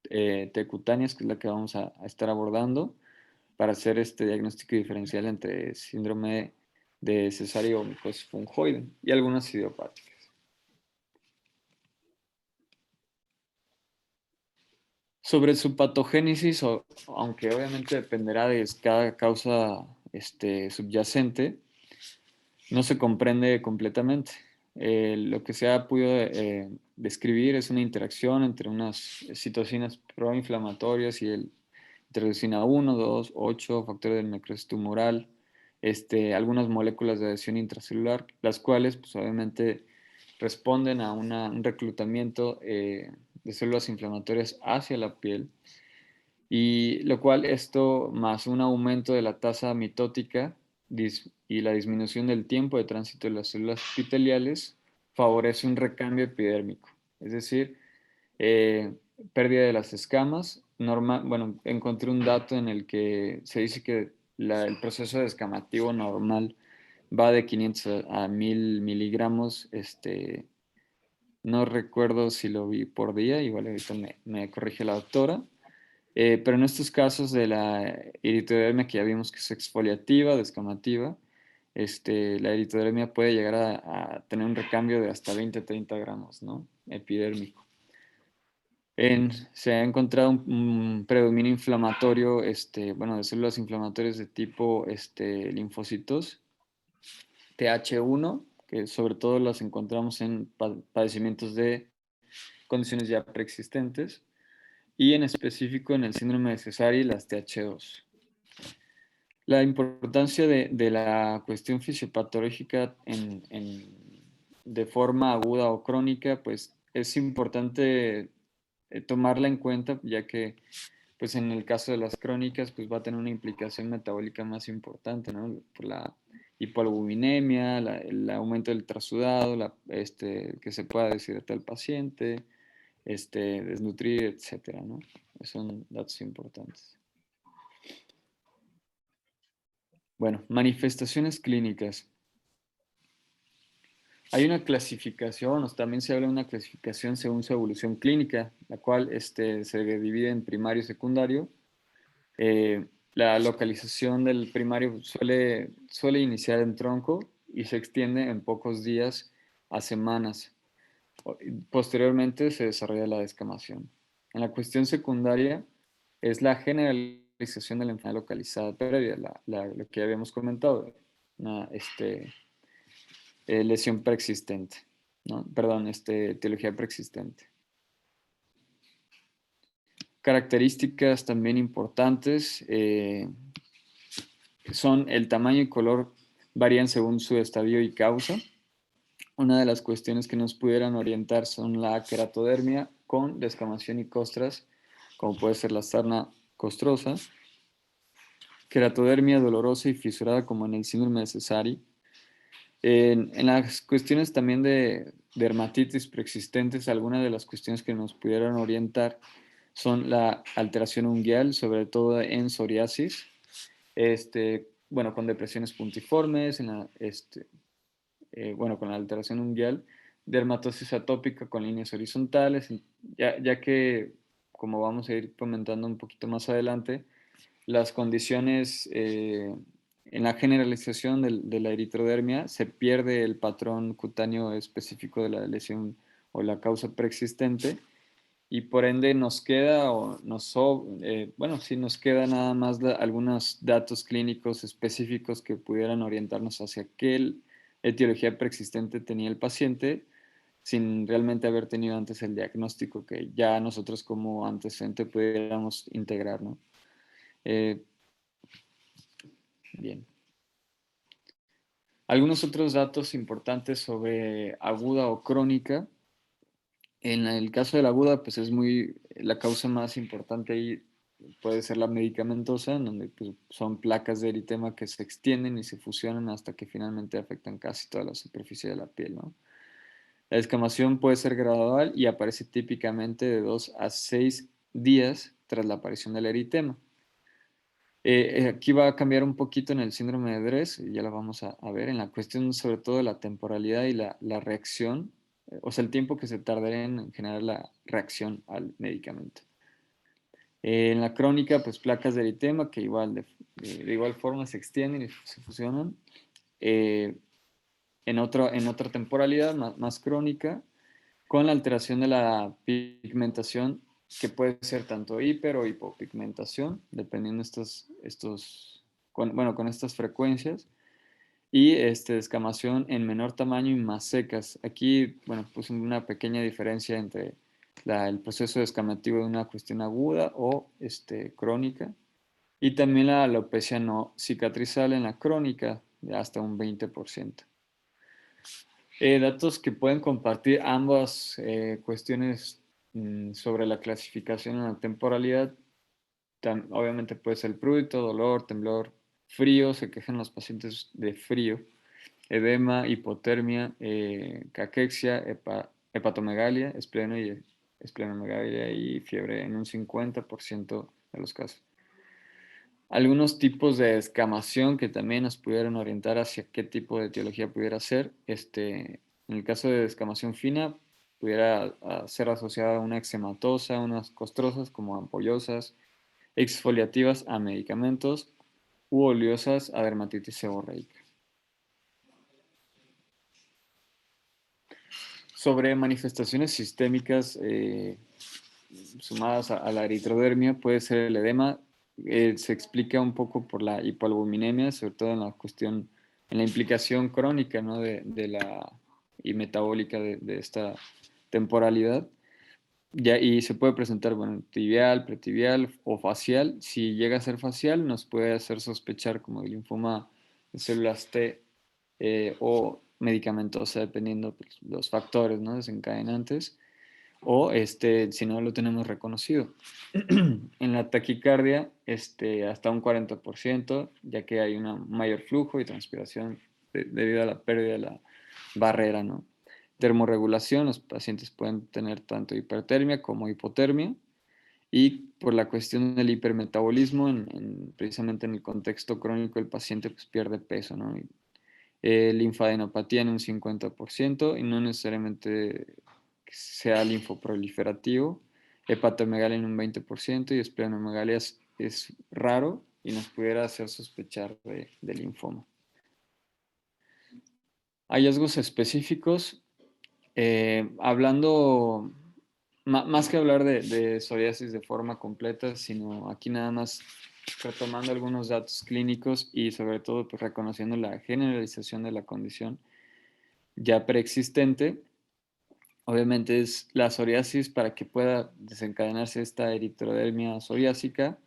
T cutáneas, que es la que vamos a estar abordando, para hacer este diagnóstico diferencial entre síndrome de cesárea o micosis fungoide y algunas idiopáticas. Sobre su patogénesis, aunque obviamente dependerá de cada causa subyacente, no se comprende completamente. Lo que se ha podido describir es una interacción entre unas citocinas proinflamatorias y el interleucina 1, 2, 8, factores de necrosis tumoral, algunas moléculas de adhesión intracelular, las cuales pues obviamente responden a un reclutamiento de células inflamatorias hacia la piel, y lo cual esto más un aumento de la tasa mitótica y la disminución del tiempo de tránsito de las células epiteliales favorece un recambio epidérmico, es decir, pérdida de las escamas. Bueno, encontré un dato en el que se dice que el proceso descamativo normal va de 500 a 1000 miligramos. No recuerdo si lo vi por día, igual ahorita me corrige la doctora. Pero en estos casos de la eritrodermia, que ya vimos que es exfoliativa, descamativa, la eritrodermia puede llegar a tener un recambio de hasta 20-30 gramos, ¿no? Epidérmico. Se ha encontrado un predominio inflamatorio, bueno, de células inflamatorias de tipo linfocitos TH1, que sobre todo las encontramos en padecimientos de condiciones ya preexistentes, y en específico en el síndrome de Sézary y las TH2. La importancia de la cuestión fisiopatológica de forma aguda o crónica, pues es importante tomarla en cuenta, ya que pues en el caso de las crónicas pues va a tener una implicación metabólica más importante, ¿no? Por la hipoalbuminemia, el aumento del trasudado, que se pueda deshidratar el paciente, desnutrir, etcétera, ¿no? Son datos importantes. Bueno, manifestaciones clínicas. Hay una clasificación, o también se habla de una clasificación según su evolución clínica, la cual se divide en primario y secundario. La localización del primario suele iniciar en tronco y se extiende en pocos días a semanas. Posteriormente se desarrolla la descamación. En la cuestión secundaria es la generalización de la enfermedad localizada previa, lo que habíamos comentado, una lesión preexistente, ¿no? Perdón, etiología preexistente. Características también importantes son el tamaño y color varían según su estadio y causa. Una de las cuestiones que nos pudieran orientar son la queratodermia con descamación y costras, como puede ser la sarna costrosa, queratodermia dolorosa y fisurada como en el síndrome de Sézary. En las cuestiones también de dermatitis preexistentes, algunas de las cuestiones que nos pudieran orientar son la alteración unguial, sobre todo en psoriasis, bueno, con depresiones puntiformes, con la alteración unguial, dermatosis atópica con líneas horizontales, ya que, como vamos a ir comentando un poquito más adelante, las condiciones en la generalización de la eritrodermia se pierde el patrón cutáneo específico de la lesión o la causa preexistente y por ende nos queda sí nos queda nada más algunos datos clínicos específicos que pudieran orientarnos hacia qué etiología preexistente tenía el paciente sin realmente haber tenido antes el diagnóstico que ya nosotros como antecedente pudiéramos integrar, ¿no? Bien. Algunos otros datos importantes sobre aguda o crónica. En el caso de la aguda, pues la causa más importante ahí puede ser la medicamentosa, en donde pues, son placas de eritema que se extienden y se fusionan hasta que finalmente afectan casi toda la superficie de la piel, ¿no? La descamación puede ser gradual y aparece típicamente de 2 a 6 días tras la aparición del eritema. Aquí va a cambiar un poquito en el síndrome de Dress, y ya lo vamos a ver, en la cuestión sobre todo de la temporalidad y la reacción, o sea, el tiempo que se tardaría en generar la reacción al medicamento. En la crónica, pues placas de eritema que de igual forma se extienden y se fusionan. En otra temporalidad más crónica, con la alteración de la pigmentación, que puede ser tanto hiper o hipopigmentación, dependiendo con estas frecuencias, y descamación en menor tamaño y más secas. Aquí, bueno, puse una pequeña diferencia entre el proceso descamativo de una cuestión aguda o crónica, y también la alopecia no cicatrizal en la crónica, de hasta un 20%. Datos que pueden compartir ambas cuestiones sobre la clasificación en la temporalidad. Obviamente puede ser prurito, dolor, temblor, frío, se quejan los pacientes de frío, edema, hipotermia, caquexia, hepatomegalia, esplenomegalia y fiebre en un 50% de los casos. Algunos tipos de descamación que también nos pudieron orientar hacia qué tipo de etiología pudiera ser. En el caso de descamación fina, pudiera ser asociada a una eczematosa, unas costrosas como ampollosas, exfoliativas a medicamentos u oleosas a dermatitis seborreica. Sobre manifestaciones sistémicas sumadas a la eritrodermia, puede ser el edema. Se explica un poco por la hipoalbuminemia, sobre todo en la implicación crónica, ¿no? y metabólica de esta temporalidad. Y se puede presentar, bueno, tibial, pretibial o facial. Si llega a ser facial, nos puede hacer sospechar como el linfoma de células T o medicamentosa, dependiendo pues, los factores, ¿no? Desencadenantes, o si no lo tenemos reconocido. En la taquicardia, hasta un 40%, ya que hay un mayor flujo y transpiración debido a la pérdida de la barrera, ¿no? Termorregulación, los pacientes pueden tener tanto hipertermia como hipotermia, y por la cuestión del hipermetabolismo, precisamente en el contexto crónico, el paciente pues, pierde peso, ¿no? linfadenopatía en un 50% y no necesariamente que sea linfoproliferativo, hepatomegalia en un 20% y esplenomegalia es raro y nos pudiera hacer sospechar de linfoma. Hallazgos específicos, hablando, más que hablar de psoriasis de forma completa, sino aquí nada más retomando algunos datos clínicos y sobre todo pues, reconociendo la generalización de la condición ya preexistente. Obviamente es la psoriasis para que pueda desencadenarse esta eritrodermia psoriásica.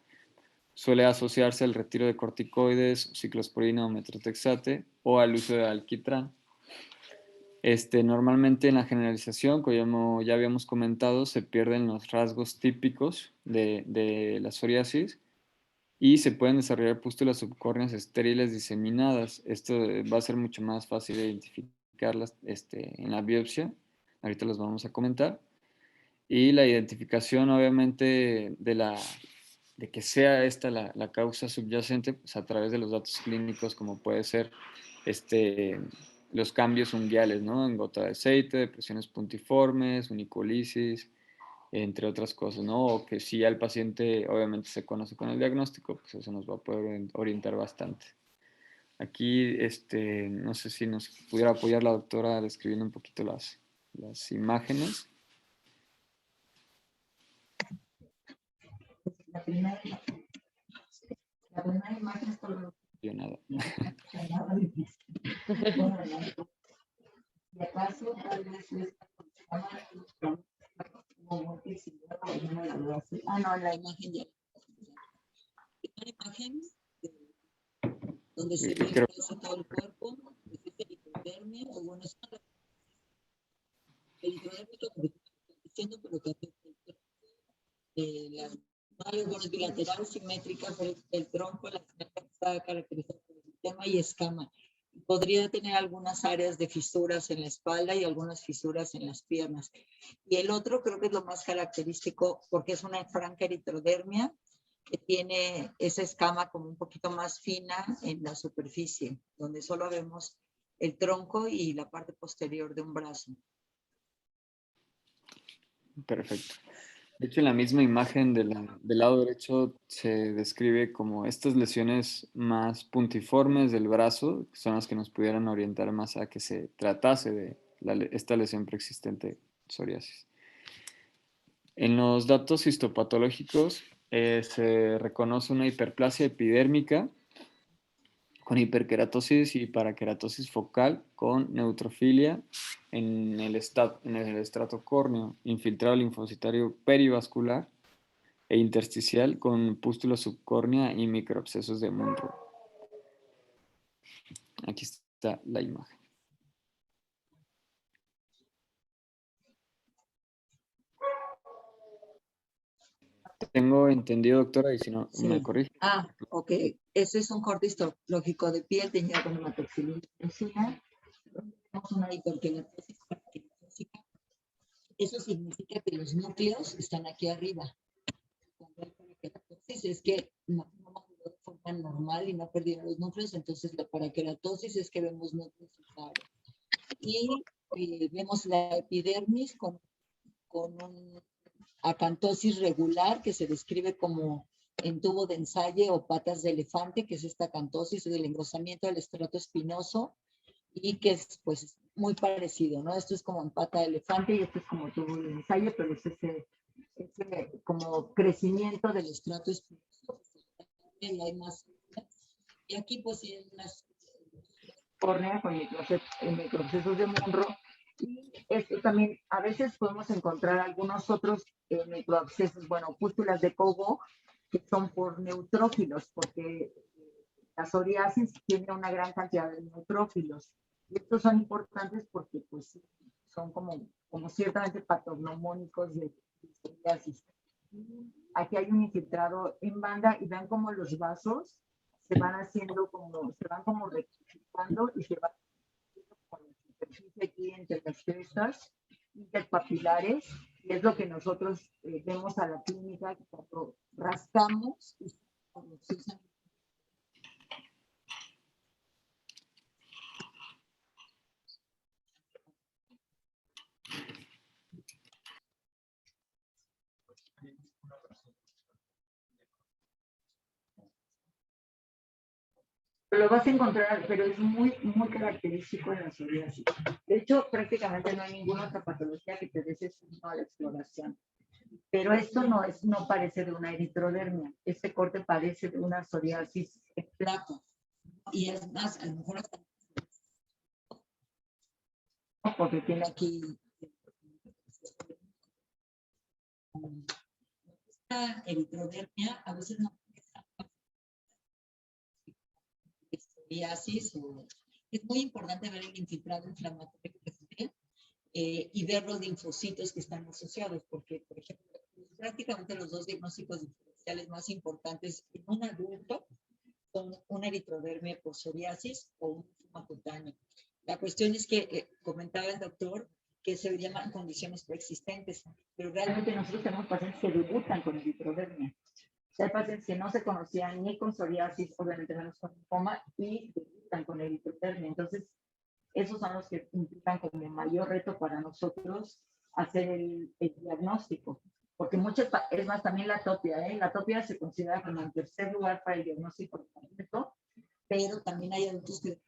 Suele asociarse al retiro de corticoides, ciclosporina o metrotexate o al uso de alquitrán. Normalmente en la generalización, como ya habíamos comentado, se pierden los rasgos típicos de la psoriasis y se pueden desarrollar pústulas subcórneas estériles diseminadas. Esto va a ser mucho más fácil de identificarlas en la biopsia. Ahorita los vamos a comentar. Y la identificación, obviamente, de que sea esta la causa subyacente, pues a través de los datos clínicos, como puede ser los cambios unguiales, ¿no? En gota de aceite, depresiones puntiformes, unicolisis, entre otras cosas, ¿no? O que si ya el paciente obviamente se conoce con el diagnóstico, pues eso nos va a poder orientar bastante. Aquí, no sé si nos pudiera apoyar la doctora describiendo un poquito las imágenes. La primera imagen es todo Yo nada. y acaso tal vez no, la imagen ya. La imagen donde se ve casi todo el cuerpo, es eritrodermia, o bueno, es una eritrodermia que estoy diciendo, pero que afecta las manos bilateral, simétrica, pero el tronco, la está caracterizada por el tema y escama. Podría tener algunas áreas de fisuras en la espalda y algunas fisuras en las piernas. Y el otro creo que es lo más característico porque es una franca eritrodermia que tiene esa escama como un poquito más fina en la superficie, donde solo vemos el tronco y la parte posterior de un brazo. Perfecto. De hecho, en la misma imagen del lado derecho se describe como estas lesiones más puntiformes del brazo, que son las que nos pudieran orientar más a que se tratase de esta lesión preexistente psoriasis. En los datos histopatológicos se reconoce una hiperplasia epidérmica con hiperkeratosis y parakeratosis focal con neutrofilia en el estrato córneo, infiltrado linfocitario perivascular e intersticial con pústula subcórnea y microabscesos de Munro. Aquí está la imagen. Tengo entendido, doctora, y si no, Sí. me corrige. Ah, ok. Ese es un corte histológico de piel teñido con hematoxilina. Tenemos una hiperkeratosis paraqueratósica. Eso significa que los núcleos están aquí arriba. Cuando hay paraqueratosis es que no maduró de forma normal y no perdieron los núcleos, entonces la paraqueratosis es que vemos núcleos raros. Y vemos la epidermis con un acantosis regular que se describe como en tubo de ensayo o patas de elefante, que es esta acantosis del engrosamiento del estrato espinoso y que es pues muy parecido, ¿no? Esto es como en pata de elefante y esto es como tubo de ensayo, pero es ese como crecimiento del estrato espinoso. Y hay más. Y aquí pues hay unas córnea con microabscesos de Munro. Y esto también, a veces podemos encontrar algunos otros microabscesos, bueno, pústulas de Cobo, que son por neutrófilos, porque la psoriasis tiene una gran cantidad de neutrófilos. Y estos son importantes porque pues, son como ciertamente patognomónicos de psoriasis. Aquí hay un infiltrado en banda y vean cómo los vasos se van haciendo se van como rectificando y se van con la superficie aquí entre las crestas interpapilares, y es lo que nosotros vemos a la clínica cuando rascamos y Lo vas a encontrar, pero es muy, muy característico en la psoriasis. De hecho, prácticamente no hay ninguna otra patología que te dé ese signo a la exploración. Pero esto no parece de una eritrodermia. Este corte parece de una psoriasis en placa. Y es más, a lo mejor hasta porque tiene aquí esta eritrodermia, a veces no psoriasis. Es muy importante ver el infiltrado inflamatorio que tiene y ver los linfocitos que están asociados, porque, por ejemplo, prácticamente los dos diagnósticos diferenciales más importantes en un adulto son una eritrodermia por psoriasis o un linfoma cutáneo. La cuestión es que comentaba el doctor que se llaman condiciones preexistentes, pero realmente nosotros tenemos pacientes que debutan con eritrodermia. Hay pacientes que no se conocían ni con psoriasis, obviamente menos con linfoma, y debutan con eritrodermia. Entonces, esos son los que implican como mayor reto para nosotros hacer el diagnóstico. Porque muchas, es más, también la atopia, la atopia se considera como en tercer lugar para el diagnóstico completo, pero también hay adultos que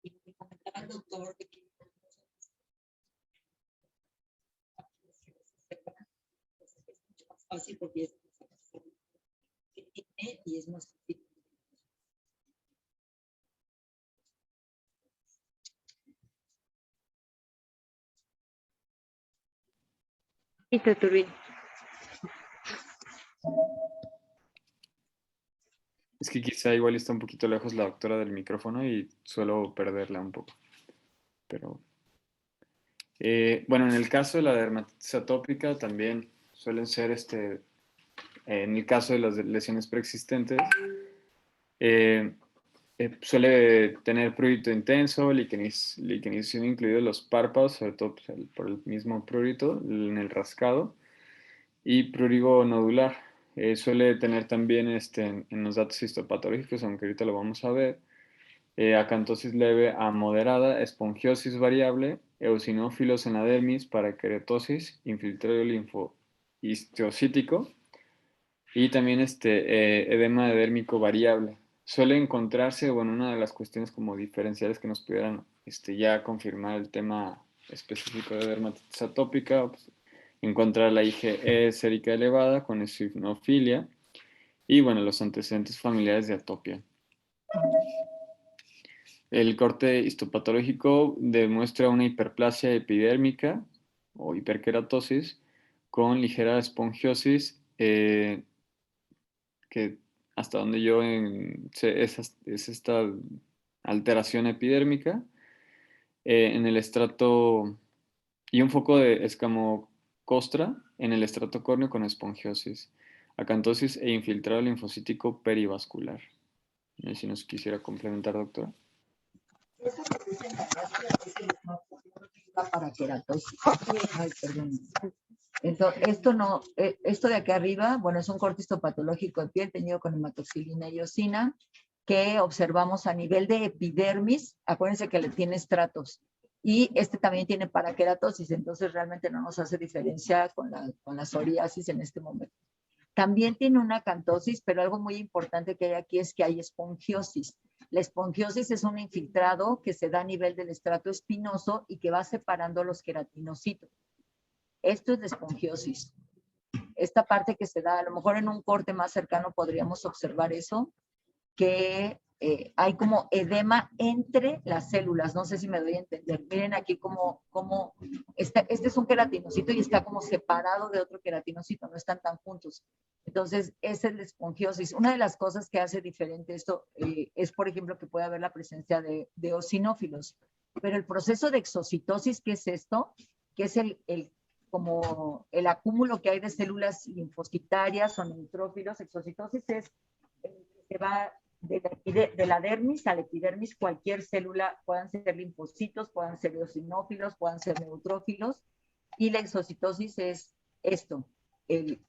y me comentaba el doctor que es mucho más fácil porque es que tiene y es más fácil. Listo, Turbín. Es que quizá igual está un poquito lejos la doctora del micrófono y suelo perderla un poco. Pero bueno, en el caso de la dermatitis atópica también suelen ser, en el caso de las lesiones preexistentes, suele tener prurito intenso, liquenización incluidos los párpados, sobre todo pues, por el mismo prurito en el rascado, y prurigo nodular. Suele tener también en los datos histopatológicos, aunque ahorita lo vamos a ver, acantosis leve a moderada, espongiosis variable, eosinófilos en la dermis, paraqueratosis, infiltrado linfohistocítico y también edema dérmico variable. Suele encontrarse, bueno, una de las cuestiones como diferenciales que nos pudieran ya confirmar el tema específico de dermatitis atópica, pues, encontrar la IgE sérica elevada con eosinofilia y, bueno, los antecedentes familiares de atopia. El corte histopatológico demuestra una hiperplasia epidérmica o hiperkeratosis con ligera espongiosis, que hasta donde yo sé es esta alteración epidérmica en el estrato y un foco de escamocostra en el estrato córneo con espongiosis, acantosis e infiltrado linfocítico perivascular. Si nos quisiera complementar, doctora. Eso que dicen la paraqueratosis. Ay, perdón. Entonces, esto de aquí arriba, bueno, es un corte histopatológico de piel teñido con hematoxilina y eosina que observamos a nivel de epidermis. Acuérdense que le tiene estratos. Y también tiene paraqueratosis, entonces realmente no nos hace diferencia con la psoriasis en este momento. También tiene una acantosis, pero algo muy importante que hay aquí es que hay espongiosis. La espongiosis es un infiltrado que se da a nivel del estrato espinoso y que va separando los queratinocitos. Esto es la espongiosis. Esta parte que se da, a lo mejor en un corte más cercano podríamos observar eso, que hay como edema entre las células. No sé si me doy a entender. Miren aquí como este es un queratinocito y está como separado de otro queratinocito, no están tan juntos. Entonces, esa es la espongiosis. Una de las cosas que hace diferente esto es, por ejemplo, que puede haber la presencia de eosinófilos. Pero el proceso de exocitosis, ¿qué es esto? Que es como el acúmulo que hay de células linfocitarias o neutrófilos. Exocitosis es que va de la dermis a la epidermis. Cualquier célula, puedan ser linfocitos, puedan ser eosinófilos, puedan ser neutrófilos, y la exocitosis es esto, el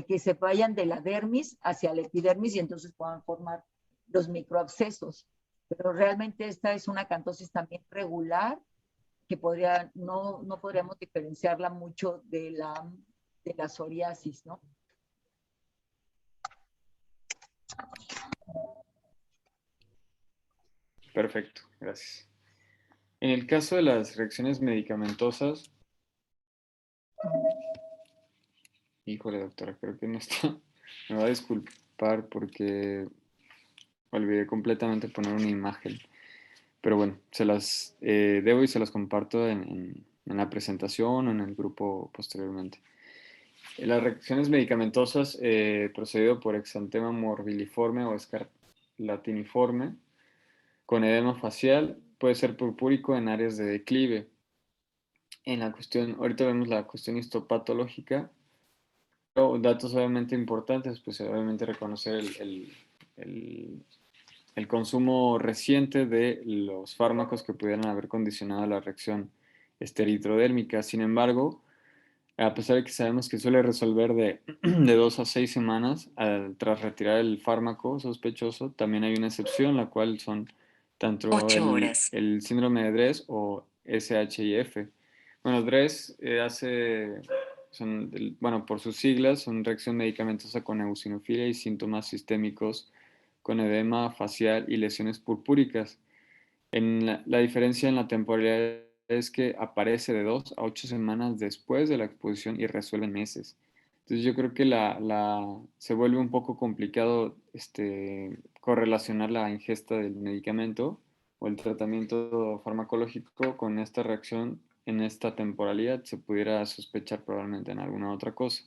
que se vayan de la dermis hacia la epidermis y entonces puedan formar los microabscesos. Pero realmente esta es una acantosis también regular que no podríamos diferenciarla mucho de la psoriasis, ¿no? Perfecto, gracias. En el caso de las reacciones medicamentosas, híjole, doctora, creo que no está. Me va a disculpar porque olvidé completamente poner una imagen. Pero bueno, se las debo y se las comparto en la presentación o en el grupo posteriormente. Las reacciones medicamentosas procedido por exantema morbilliforme o escarlatiniforme con edema facial puede ser purpúrico en áreas de declive. En la cuestión, ahorita vemos la cuestión histopatológica, pero datos obviamente importantes, pues obviamente reconocer el consumo reciente de los fármacos que pudieran haber condicionado la reacción eritrodérmica. Sin embargo, a pesar de que sabemos que suele resolver de 2 a 6 semanas tras retirar el fármaco sospechoso, también hay una excepción, la cual son tanto 8 horas. el síndrome de Dres o SHIF. Bueno, Dres bueno, por sus siglas, son reacción medicamentosa con eosinofilia y síntomas sistémicos con edema facial y lesiones purpúricas. La diferencia en la temporalidad es que aparece de 2 a 8 semanas después de la exposición y resuelve en meses. Entonces yo creo que se vuelve un poco complicado correlacionar la ingesta del medicamento o el tratamiento farmacológico con esta reacción en esta temporalidad. Se pudiera sospechar probablemente en alguna otra cosa.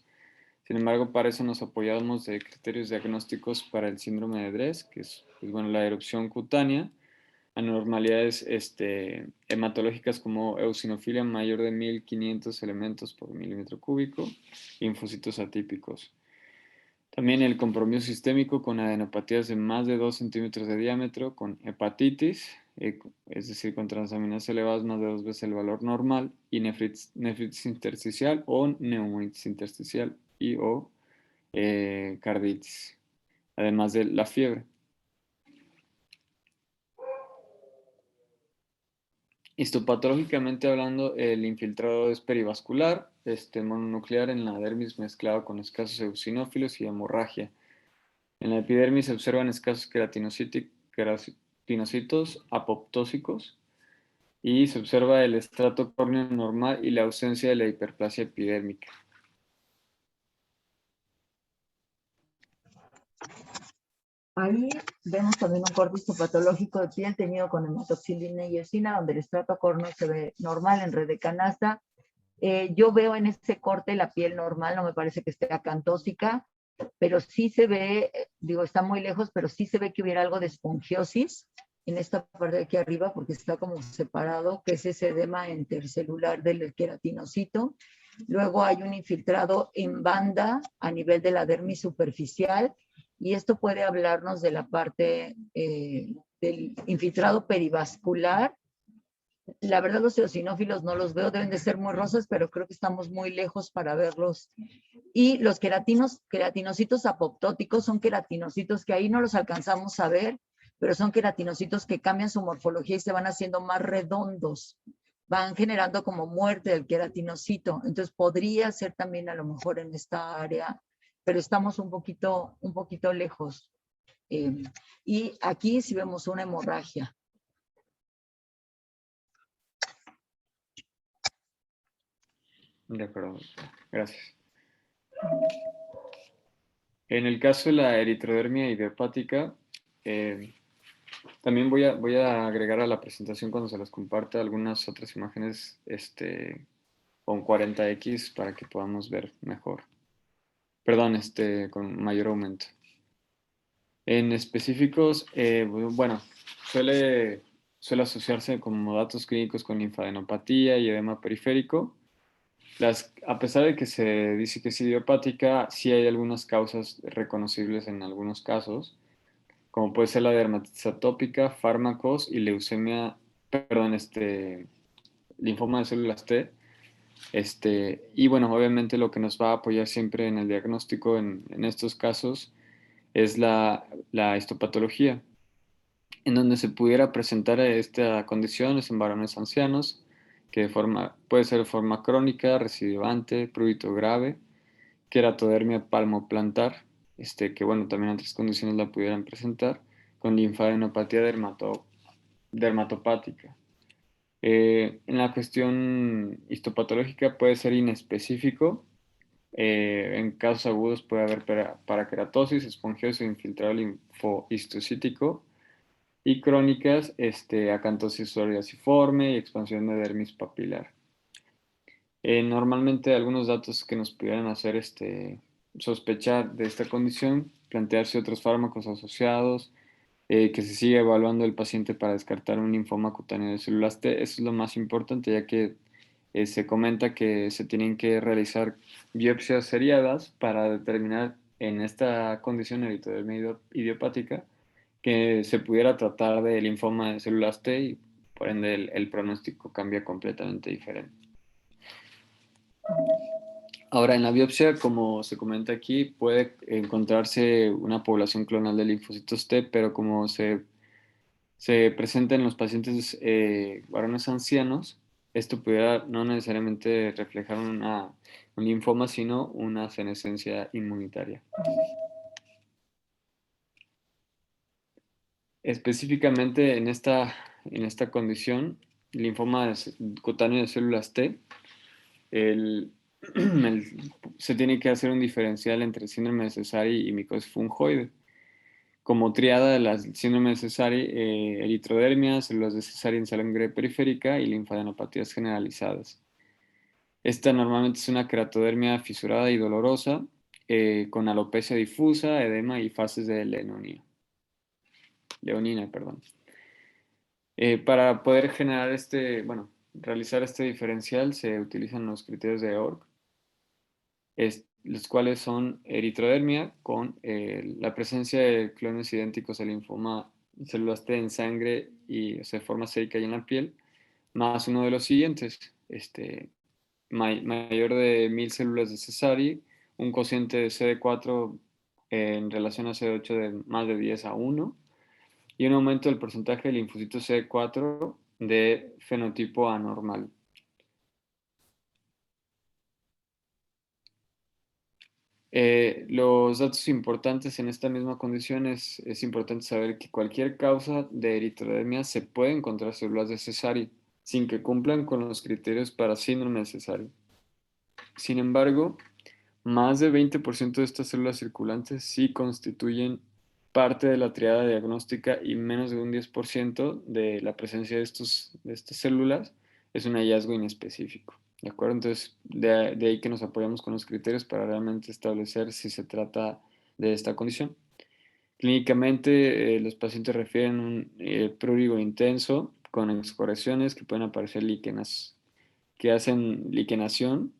Sin embargo, para eso nos apoyamos de criterios diagnósticos para el síndrome de Dres, que es pues, bueno, la erupción cutánea, anormalidades hematológicas como eosinofilia mayor de 1500 elementos por milímetro cúbico, linfocitos atípicos. También el compromiso sistémico con adenopatías de más de 2 centímetros de diámetro, con hepatitis, es decir, con transaminasas elevadas más de 2 veces el valor normal, y nefritis intersticial o neumonitis intersticial y o carditis, además de la fiebre. Histopatológicamente hablando, el infiltrado es perivascular, mononuclear en la dermis mezclado con escasos eosinófilos y hemorragia. En la epidermis se observan escasos queratinocitos apoptósicos y se observa el estrato córneo normal y la ausencia de la hiperplasia epidérmica. Ahí vemos también un corte histopatológico de piel teñido con hematoxilina y eosina, donde el estrato córneo se ve normal en red de canasta. Yo veo en ese corte la piel normal, no me parece que esté acantósica, pero sí se ve, digo, está muy lejos, pero sí se ve que hubiera algo de esponjiosis en esta parte de aquí arriba, porque está como separado, que es ese edema intercelular del queratinocito. Luego hay un infiltrado en banda a nivel de la dermis superficial, y esto puede hablarnos de la parte del infiltrado perivascular. La verdad, los eosinófilos no los veo, deben de ser muy rosas, pero creo que estamos muy lejos para verlos. Y los queratinocitos apoptóticos son queratinocitos que ahí no los alcanzamos a ver, pero son queratinocitos que cambian su morfología y se van haciendo más redondos. Van generando como muerte del queratinocito. Entonces podría ser también a lo mejor en esta área, pero estamos un poquito lejos. Y aquí sí vemos una hemorragia. De acuerdo, gracias. En el caso de la eritrodermia idiopática, también voy a agregar a la presentación cuando se las comparte algunas otras imágenes con 40x para que podamos ver mejor. Perdón, con mayor aumento. En específicos, bueno, suele asociarse como datos clínicos con linfadenopatía y edema periférico. A pesar de que se dice que es idiopática, sí hay algunas causas reconocibles en algunos casos, como puede ser la dermatitis atópica, fármacos y leucemia, perdón, linfoma de células T. Y bueno, obviamente lo que nos va a apoyar siempre en el diagnóstico en estos casos es la histopatología, en donde se pudiera presentar esta condición es en varones ancianos puede ser de forma crónica, recidivante, prurito grave, queratodermia palmoplantar, que bueno, también otras condiciones la pudieran presentar, con linfadenopatía dermatopática. En la cuestión histopatológica puede ser inespecífico. En casos agudos puede haber paraqueratosis, esponjosis o infiltrado linfohistocítico. Y crónicas, acantosis psoriasiforme y expansión de dermis papilar. Normalmente algunos datos que nos pudieran hacer sospechar de esta condición, plantearse otros fármacos asociados, que se siga evaluando el paciente para descartar un linfoma cutáneo de células T. Eso es lo más importante, ya que se comenta que se tienen que realizar biopsias seriadas para determinar en esta condición eritodermia idiopática que se pudiera tratar de linfoma de células T y por ende el pronóstico cambia completamente diferente. Ahora, en la biopsia, como se comenta aquí, puede encontrarse una población clonal de linfocitos T, pero como se presenta en los pacientes varones ancianos, esto pudiera no necesariamente reflejar un linfoma, sino una senescencia inmunitaria. Específicamente en esta condición, linfoma cutáneo de células T, se tiene que hacer un diferencial entre síndrome de Sézary y micosis fungoide. Como triada de las síndrome de Sézary, eritrodermia, células de Sézary en sangre periférica y linfadenopatías generalizadas. Esta normalmente es una queratodermia fisurada y dolorosa, con alopecia difusa, edema y fases de leonina. Para poder generar realizar este diferencial se utilizan los criterios de ORC, los cuales son eritrodermia con la presencia de clones idénticos al linfoma, células T en sangre y forma sérica y en la piel, más uno de los siguientes, mayor de 1000 células de Sézary, un cociente de CD4 en relación a CD8 de más de 10 a 1, y un aumento del porcentaje de linfocitos CD4 de fenotipo anormal. Los datos importantes en esta misma condición es importante saber que cualquier causa de eritrodermia se puede encontrar células de Sézary sin que cumplan con los criterios para síndrome de Sézary. Sin embargo, más de 20% de estas células circulantes sí constituyen parte de la triada diagnóstica y menos de un 10% de la presencia de estas células es un hallazgo inespecífico. ¿De acuerdo? Entonces, de ahí que nos apoyamos con los criterios para realmente establecer si se trata de esta condición. Clínicamente, los pacientes refieren un prurigo intenso con excoriaciones que pueden aparecer que hacen liquenización,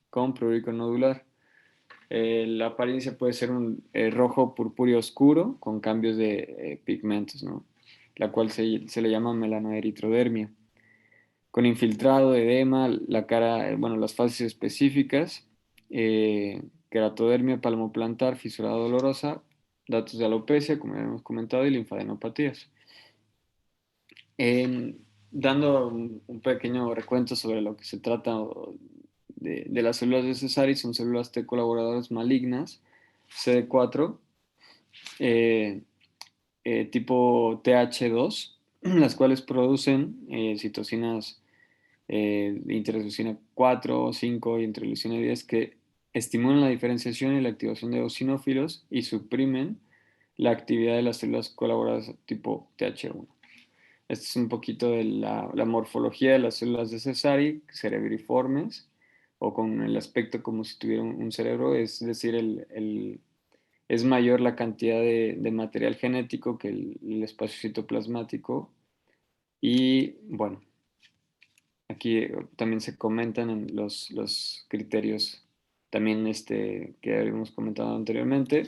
con prurigo nodular. La apariencia puede ser un rojo purpúreo oscuro con cambios de pigmentos, ¿no? La cual se le llama melanoeritrodermia. Con infiltrado, edema, la cara, las fases específicas, queratodermia palmoplantar, fisurada dolorosa, datos de alopecia, como ya hemos comentado, y linfadenopatías. Dando un pequeño recuento sobre lo que se trata de las células de Sézary, son células T colaboradoras malignas, CD4, tipo TH2, las cuales producen citocinas de interleucina 4, 5 y interleucina 10 que estimulan la diferenciación y la activación de eosinófilos y suprimen la actividad de las células colaboradoras tipo TH1. Este es un poquito de la morfología de las células de Sézary, cerebriformes, o con el aspecto como si tuvieran un cerebro, es decir, es mayor la cantidad de material genético que el espacio citoplasmático. Y bueno, aquí también se comentan en los criterios también que habíamos comentado anteriormente,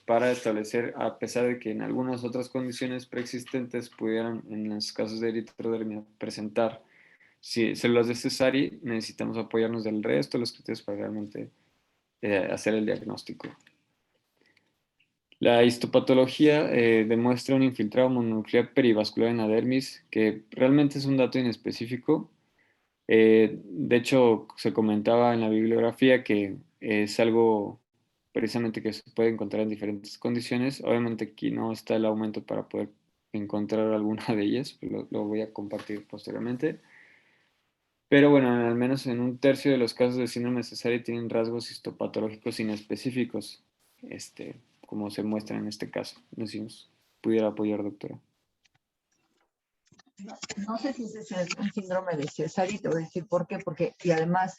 para establecer, a pesar de que en algunas otras condiciones preexistentes pudieran, en los casos de eritrodermia, presentar células de Sézary, necesitamos apoyarnos del resto de los criterios para realmente hacer el diagnóstico. La histopatología demuestra un infiltrado mononuclear perivascular en la dermis, que realmente es un dato inespecífico. De hecho, se comentaba en la bibliografía que es algo precisamente que se puede encontrar en diferentes condiciones. Obviamente aquí no está el aumento para poder encontrar alguna de ellas, lo voy a compartir posteriormente. Pero bueno, al menos en un tercio de los casos de síndrome cesárea tienen rasgos histopatológicos inespecíficos, como se muestra en este caso. No sé si nos pudiera apoyar, doctora. No sé si ese es un síndrome de César y te voy a decir por qué, porque, y además,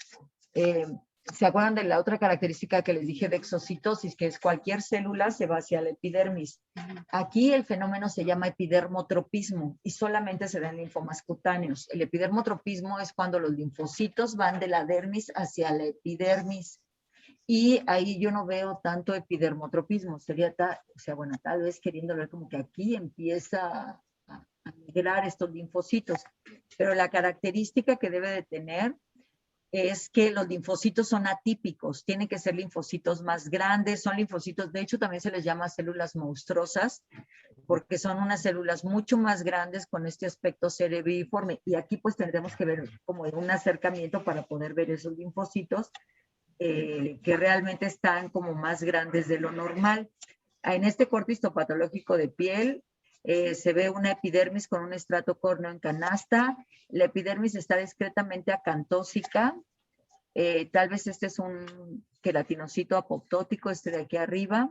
¿se acuerdan de la otra característica que les dije de exocitosis, que es cualquier célula se va hacia la epidermis? Aquí el fenómeno se llama epidermotropismo y solamente se da en linfomas cutáneos. El epidermotropismo es cuando los linfocitos van de la dermis hacia la epidermis. Y ahí yo no veo tanto epidermotropismo, sería, o sea, bueno, tal vez queriendo ver como que aquí empieza a migrar estos linfocitos, pero la característica que debe de tener es que los linfocitos son atípicos, tienen que ser linfocitos más grandes, son linfocitos, de hecho también se les llama células monstruosas, porque son unas células mucho más grandes con este aspecto cerebriforme, y aquí pues tendremos que ver como un acercamiento para poder ver esos linfocitos que realmente están como más grandes de lo normal. En este corte histopatológico de piel se ve una epidermis con un estrato córneo en canasta. La epidermis está discretamente acantósica. Tal vez este es un queratinocito apoptótico, este de aquí arriba,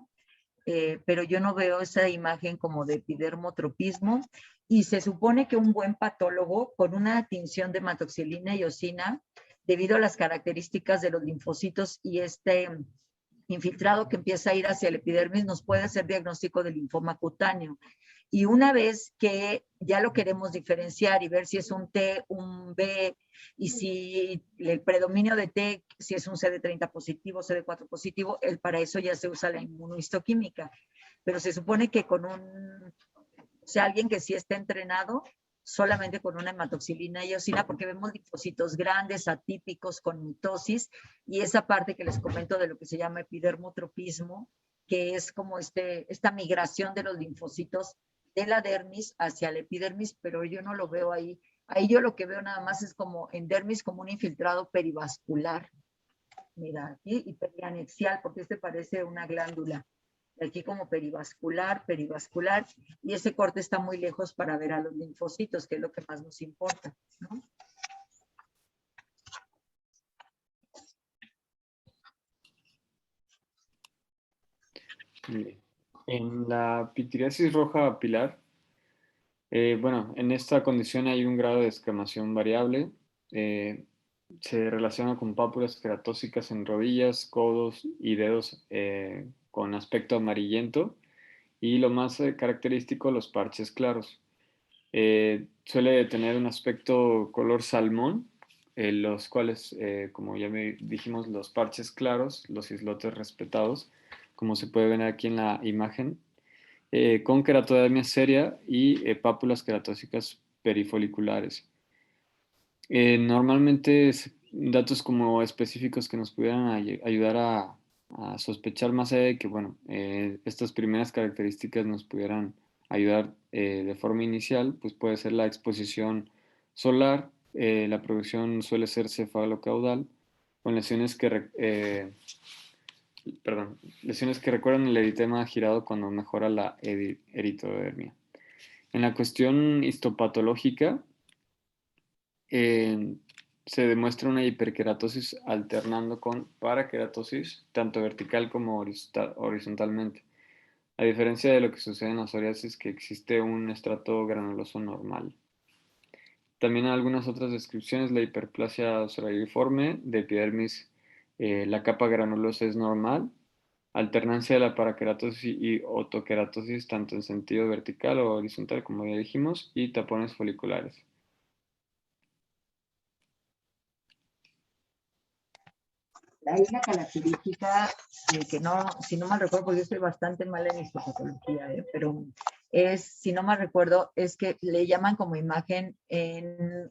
pero yo no veo esa imagen como de epidermotropismo. Y se supone que un buen patólogo con una tinción de hematoxilina y eosina, debido a las características de los linfocitos y este infiltrado que empieza a ir hacia el epidermis, nos puede hacer diagnóstico de linfoma cutáneo. Y una vez que ya lo queremos diferenciar y ver si es un T, un B, y si el predominio de T, si es un CD30 positivo, CD4 positivo, para eso ya se usa la inmunohistoquímica. Pero se supone que con o sea, alguien que sí está entrenado, solamente con una hematoxilina y eosina, porque vemos linfocitos grandes, atípicos, con mitosis, y esa parte que les comento de lo que se llama epidermotropismo, que es como esta migración de los linfocitos de la dermis hacia la epidermis, pero yo no lo veo ahí. Ahí yo lo que veo nada más es como en dermis como un infiltrado perivascular. Mira, aquí, y perianexial, porque parece una glándula. Aquí como perivascular, y ese corte está muy lejos para ver a los linfocitos, que es lo que más nos importa, ¿no? En la pitiriasis roja pilar, bueno, en esta condición hay un grado de escamación variable. Se relaciona con pápulas queratóxicas en rodillas, codos y dedos con aspecto amarillento. Y lo más característico, los parches claros. Suele tener un aspecto color salmón, los cuales, como ya dijimos, los parches claros, los islotes respetados, como se puede ver aquí en la imagen, con keratodermia seria y pápulas queratóxicas perifoliculares. Normalmente datos como específicos que nos pudieran ayudar a sospechar más allá de que, bueno, estas primeras características nos pudieran ayudar de forma inicial, pues puede ser la exposición solar, la producción suele ser cefalocaudal, con lesiones lesiones que recuerdan el eritema girado cuando mejora la eritodermia. En la cuestión histopatológica, se demuestra una hiperkeratosis alternando con parakeratosis, tanto vertical como horizontalmente. A diferencia de lo que sucede en la psoriasis, que existe un estrato granuloso normal. También en algunas otras descripciones, la hiperplasia psoriaciforme de epidermis, la capa granulosa es normal. Alternancia de la parakeratosis y otokeratosis, tanto en sentido vertical o horizontal, como ya dijimos, y tapones foliculares. Hay una característica que no, si no mal recuerdo, porque yo estoy bastante mal en histopatología, pero si no mal recuerdo, es que le llaman como imagen en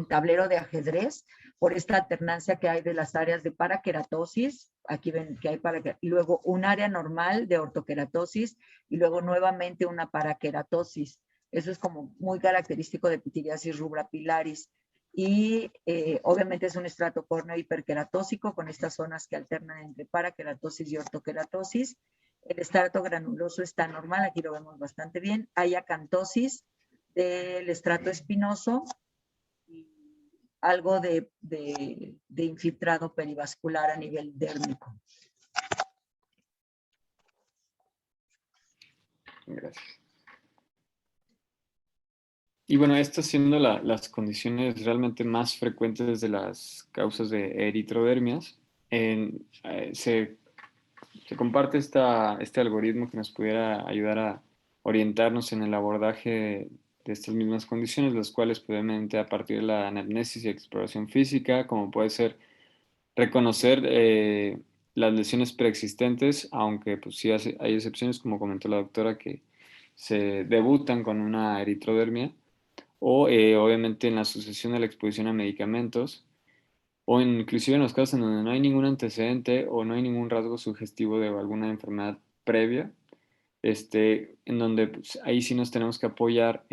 tablero de ajedrez, por esta alternancia que hay de las áreas de paraqueratosis, aquí ven que hay y luego un área normal de ortoqueratosis y luego nuevamente una paraqueratosis. Eso es como muy característico de pitiriasis rubra pilaris. Y obviamente es un estrato córneo hiperqueratósico con estas zonas que alternan entre paraqueratosis y ortoqueratosis. El estrato granuloso está normal, aquí lo vemos bastante bien. Hay acantosis del estrato espinoso y algo de infiltrado perivascular a nivel dérmico. Gracias. Y bueno, estas siendo las condiciones realmente más frecuentes de las causas de eritrodermias, se comparte este algoritmo que nos pudiera ayudar a orientarnos en el abordaje de estas mismas condiciones, las cuales probablemente a partir de la anamnesis y exploración física, como puede ser reconocer las lesiones preexistentes, aunque pues sí hay excepciones, como comentó la doctora, que se debutan con una eritrodermia, o obviamente en la sucesión de la exposición a medicamentos, o inclusive en los casos en donde no hay ningún antecedente o no hay ningún rasgo sugestivo de alguna enfermedad previa, en donde pues, ahí sí nos tenemos que apoyar,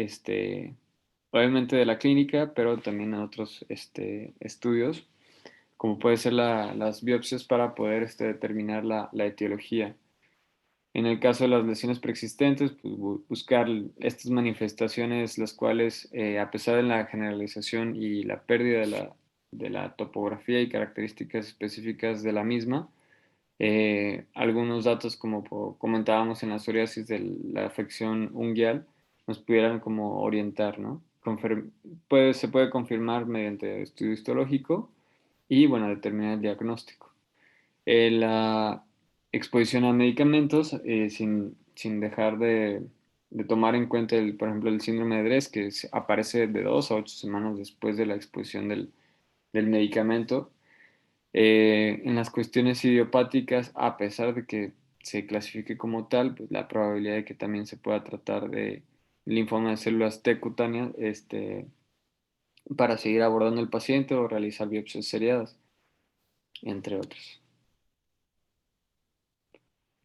obviamente de la clínica, pero también en otros estudios, como puede ser las biopsias para poder determinar la etiología. En el caso de las lesiones preexistentes, pues, buscar estas manifestaciones, las cuales, a pesar de la generalización y la pérdida de la topografía y características específicas de la misma, algunos datos, como comentábamos en la psoriasis de la afección unguial, nos pudieran como orientar, ¿no? Se puede confirmar mediante estudio histológico y, bueno, determinar el diagnóstico. La exposición a medicamentos, sin dejar de tomar en cuenta, por ejemplo, el síndrome de Dres, que aparece de 2 a 8 semanas después de la exposición del medicamento. En las cuestiones idiopáticas, a pesar de que se clasifique como tal, pues la probabilidad de que también se pueda tratar de linfoma de células T cutáneas, para seguir abordando el paciente o realizar biopsias seriadas, entre otros.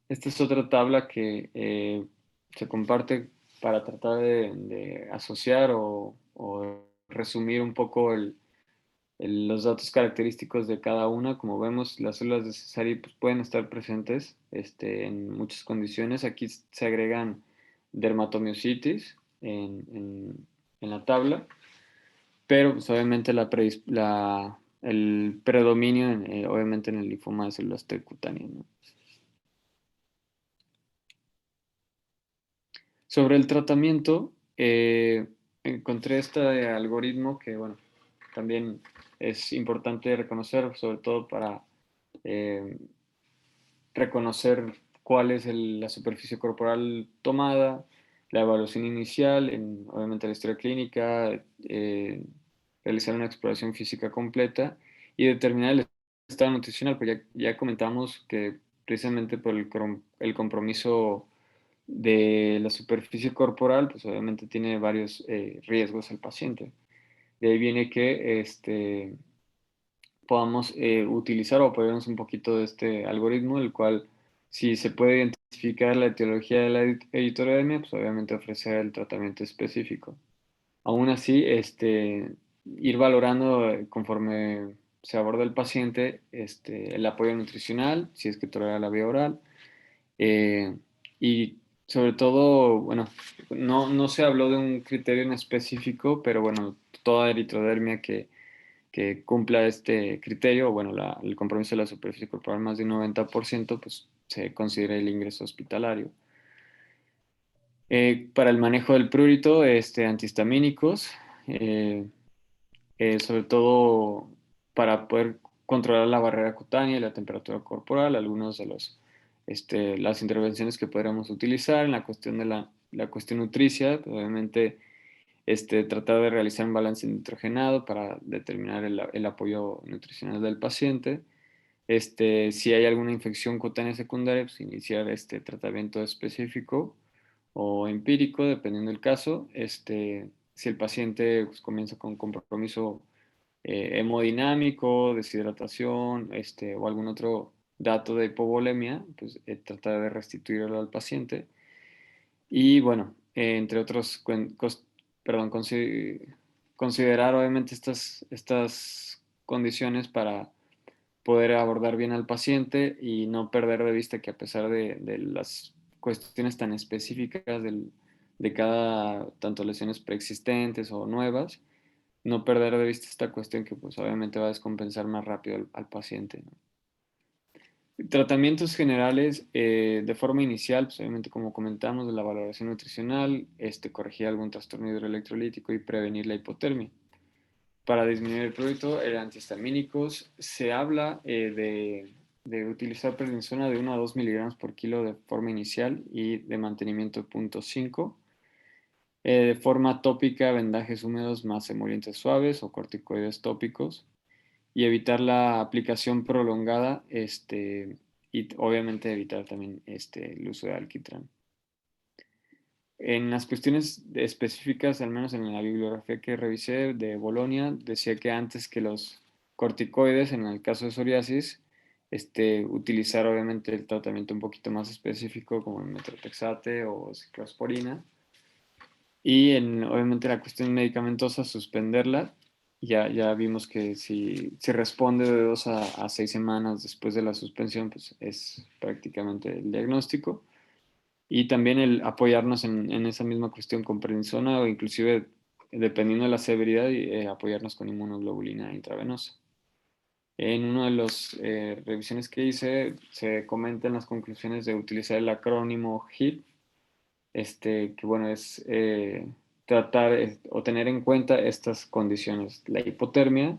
Esta es otra tabla que se comparte para tratar de asociar o resumir un poco los datos característicos de cada una. Como vemos, las células de Sézary pues, pueden estar presentes en muchas condiciones. Aquí se agregan dermatomiositis en la tabla, pero pues, obviamente el predominio obviamente en el linfoma de células T cutáneas, ¿no? Sobre el tratamiento, encontré este algoritmo que, bueno, también es importante reconocer, sobre todo para eh, reconocer cuál es la superficie corporal tomada, la evaluación inicial, obviamente la historia clínica, realizar una exploración física completa y determinar el estado nutricional, pues ya comentamos que precisamente por el compromiso de la superficie corporal, pues obviamente tiene varios riesgos al paciente. De ahí viene que podamos utilizar o apoyarnos un poquito de este algoritmo, el cual, si se puede identificar la etiología de la eritrodermia, pues obviamente ofrecer el tratamiento específico. Aún así, ir valorando conforme se aborda el paciente, el apoyo nutricional, si es que tolera la vía oral, y sobre todo, bueno, no se habló de un criterio en específico, pero bueno, toda eritrodermia que cumpla este criterio, bueno, el compromiso de la superficie corporal más de un 90%, pues se considera el ingreso hospitalario. Para el manejo del prurito, antihistamínicos, sobre todo para poder controlar la barrera cutánea y la temperatura corporal, algunos de las intervenciones que podríamos utilizar en la cuestión de la cuestión nutricia, obviamente tratar de realizar un balance nitrogenado para determinar el apoyo nutricional del paciente. Si hay alguna infección cutánea secundaria, pues iniciar este tratamiento específico o empírico, dependiendo del caso. Si el paciente pues, comienza con compromiso hemodinámico, deshidratación, o algún otro dato de hipovolemia, pues tratar de restituirlo al paciente. Y bueno, entre otros, considerar obviamente estas condiciones para poder abordar bien al paciente y no perder de vista que a pesar de las cuestiones tan específicas de cada, tanto lesiones preexistentes o nuevas, no perder de vista esta cuestión que pues obviamente va a descompensar más rápido al paciente, ¿no? Tratamientos generales, de forma inicial, pues obviamente como comentamos, de la valoración nutricional, corregir algún trastorno hidroelectrolítico y prevenir la hipotermia. Para disminuir el prurito, antihistamínicos, se habla de utilizar prednisona de 1 a 2 miligramos por kilo de forma inicial y de mantenimiento de 0.5. De forma tópica, vendajes húmedos más emolientes suaves o corticoides tópicos, y evitar la aplicación prolongada, y obviamente evitar también el uso de alquitrán. En las cuestiones específicas, al menos en la bibliografía que revisé de Bolonia, decía que antes que los corticoides, en el caso de psoriasis, utilizar obviamente el tratamiento un poquito más específico como el metotrexate o ciclosporina, y obviamente la cuestión medicamentosa, suspenderla. Ya vimos que si responde de 2 a 6 semanas después de la suspensión, pues es prácticamente el diagnóstico. Y también el apoyarnos en esa misma cuestión con prednisona o inclusive, dependiendo de la severidad, apoyarnos con inmunoglobulina intravenosa. En una de las revisiones que hice, se comenta en las conclusiones de utilizar el acrónimo HIP, que bueno, es tratar o tener en cuenta estas condiciones: la hipotermia,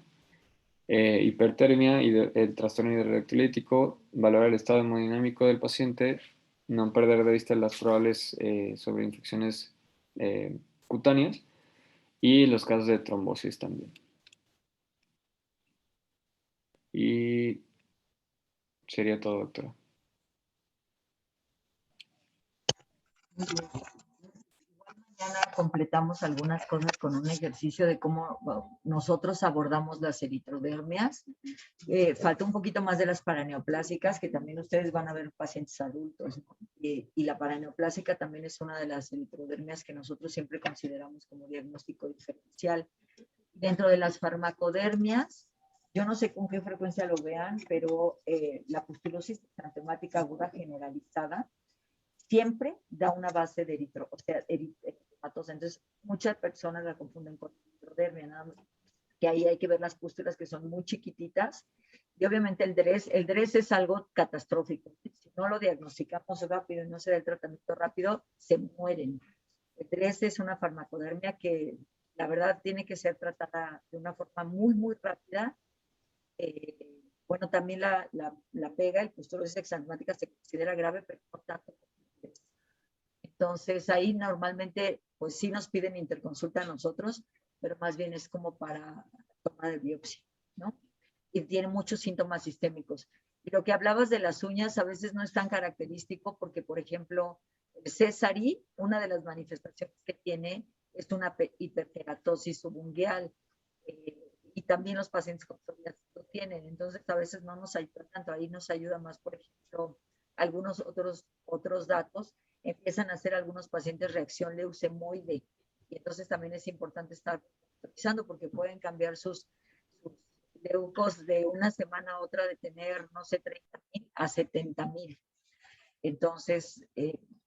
hipertermia y el trastorno hidroelectrolítico, valorar el estado hemodinámico del paciente, no perder de vista las probables sobreinfecciones cutáneas y los casos de trombosis también. Y sería todo, doctora. Muy bien. Igual mañana completamos algunas cosas con un ejercicio de cómo nosotros abordamos las eritrodermias. Falta un poquito más de las paraneoplásicas, que también ustedes van a ver pacientes adultos, ¿no? Y la paraneoplásica también es una de las eritrodermias que nosotros siempre consideramos como diagnóstico diferencial. Dentro de las farmacodermias, yo no sé con qué frecuencia lo vean, pero la pustulosis exantemática aguda generalizada siempre da una base de eritematosa. Entonces, muchas personas la confunden con eritrodermia, nada más que ahí hay que ver las pústulas que son muy chiquititas. Y obviamente el DRES es algo catastrófico. Si no lo diagnosticamos rápido y no se da el tratamiento rápido, se mueren. El DRES es una farmacodermia que la verdad tiene que ser tratada de una forma muy, muy rápida. Bueno, también la pega, el pustulosis exantemática se considera grave, pero no tanto. Entonces ahí normalmente pues sí nos piden interconsulta a nosotros, pero más bien es como para toma de biopsia, ¿no? Y tiene muchos síntomas sistémicos. Y lo que hablabas de las uñas a veces no es tan característico porque, por ejemplo, el Sézari, una de las manifestaciones que tiene es una hiperkeratosis subungueal. Y también los pacientes con psoriasis lo tienen. Entonces a veces no nos ayuda tanto. Ahí nos ayuda más, por ejemplo, algunos otros datos. Empiezan a hacer algunos pacientes reacción leucemoide. Y entonces también es importante estar revisando porque pueden cambiar sus leucos de una semana a otra de tener, no sé, 30,000 a 70,000. Entonces,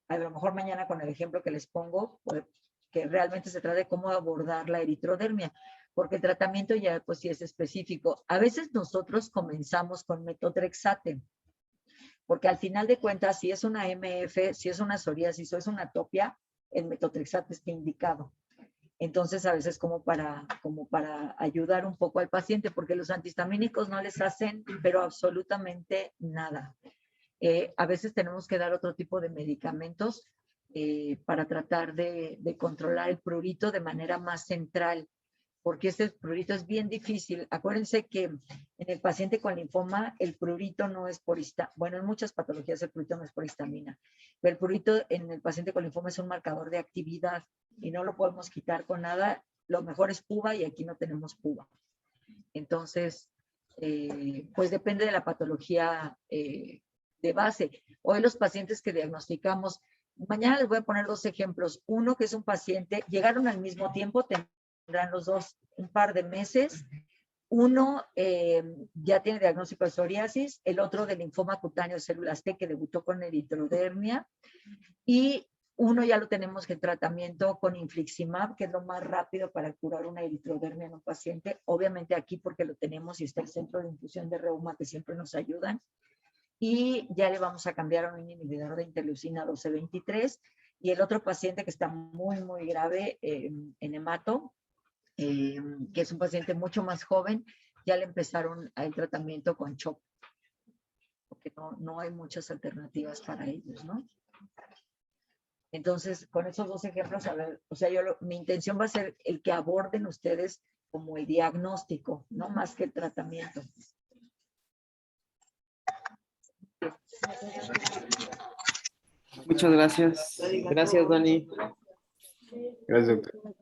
a lo mejor mañana con el ejemplo que les pongo, pues, que realmente se trata de cómo abordar la eritrodermia, porque el tratamiento ya pues sí es específico. A veces nosotros comenzamos con metotrexate, porque al final de cuentas, si es una MF, si es una psoriasis o es una atopia, el metotrexate está indicado. Entonces, a veces como para ayudar un poco al paciente, porque los antihistamínicos no les hacen, pero absolutamente nada. A veces tenemos que dar otro tipo de medicamentos para tratar de controlar el prurito de manera más central, porque este prurito es bien difícil. Acuérdense que en el paciente con linfoma el prurito no es por histamina. Bueno, en muchas patologías el prurito no es por histamina, pero el prurito en el paciente con linfoma es un marcador de actividad y no lo podemos quitar con nada. Lo mejor es PUVA y aquí no tenemos PUVA. Entonces, pues depende de la patología de base. Hoy los pacientes que diagnosticamos, mañana les voy a poner 2 ejemplos. Uno que es un paciente, llegaron al mismo tiempo, tendrán los dos un par de meses. Uno ya tiene diagnóstico de psoriasis, el otro de linfoma cutáneo de células T que debutó con eritrodermia, y uno ya lo tenemos en tratamiento con infliximab, que es lo más rápido para curar una eritrodermia en un paciente. Obviamente aquí porque lo tenemos y está el centro de infusión de reuma que siempre nos ayudan. Y ya le vamos a cambiar a un inhibidor de interleucina 12-23. Y el otro paciente que está muy, muy grave en hemato, que es un paciente mucho más joven, ya le empezaron el tratamiento con CHOP, porque no hay muchas alternativas para ellos, ¿no? Entonces, con esos 2 ejemplos, a ver, o sea, mi intención va a ser el que aborden ustedes como el diagnóstico, no más que el tratamiento. Muchas gracias. Gracias, Dani. Gracias, doctor.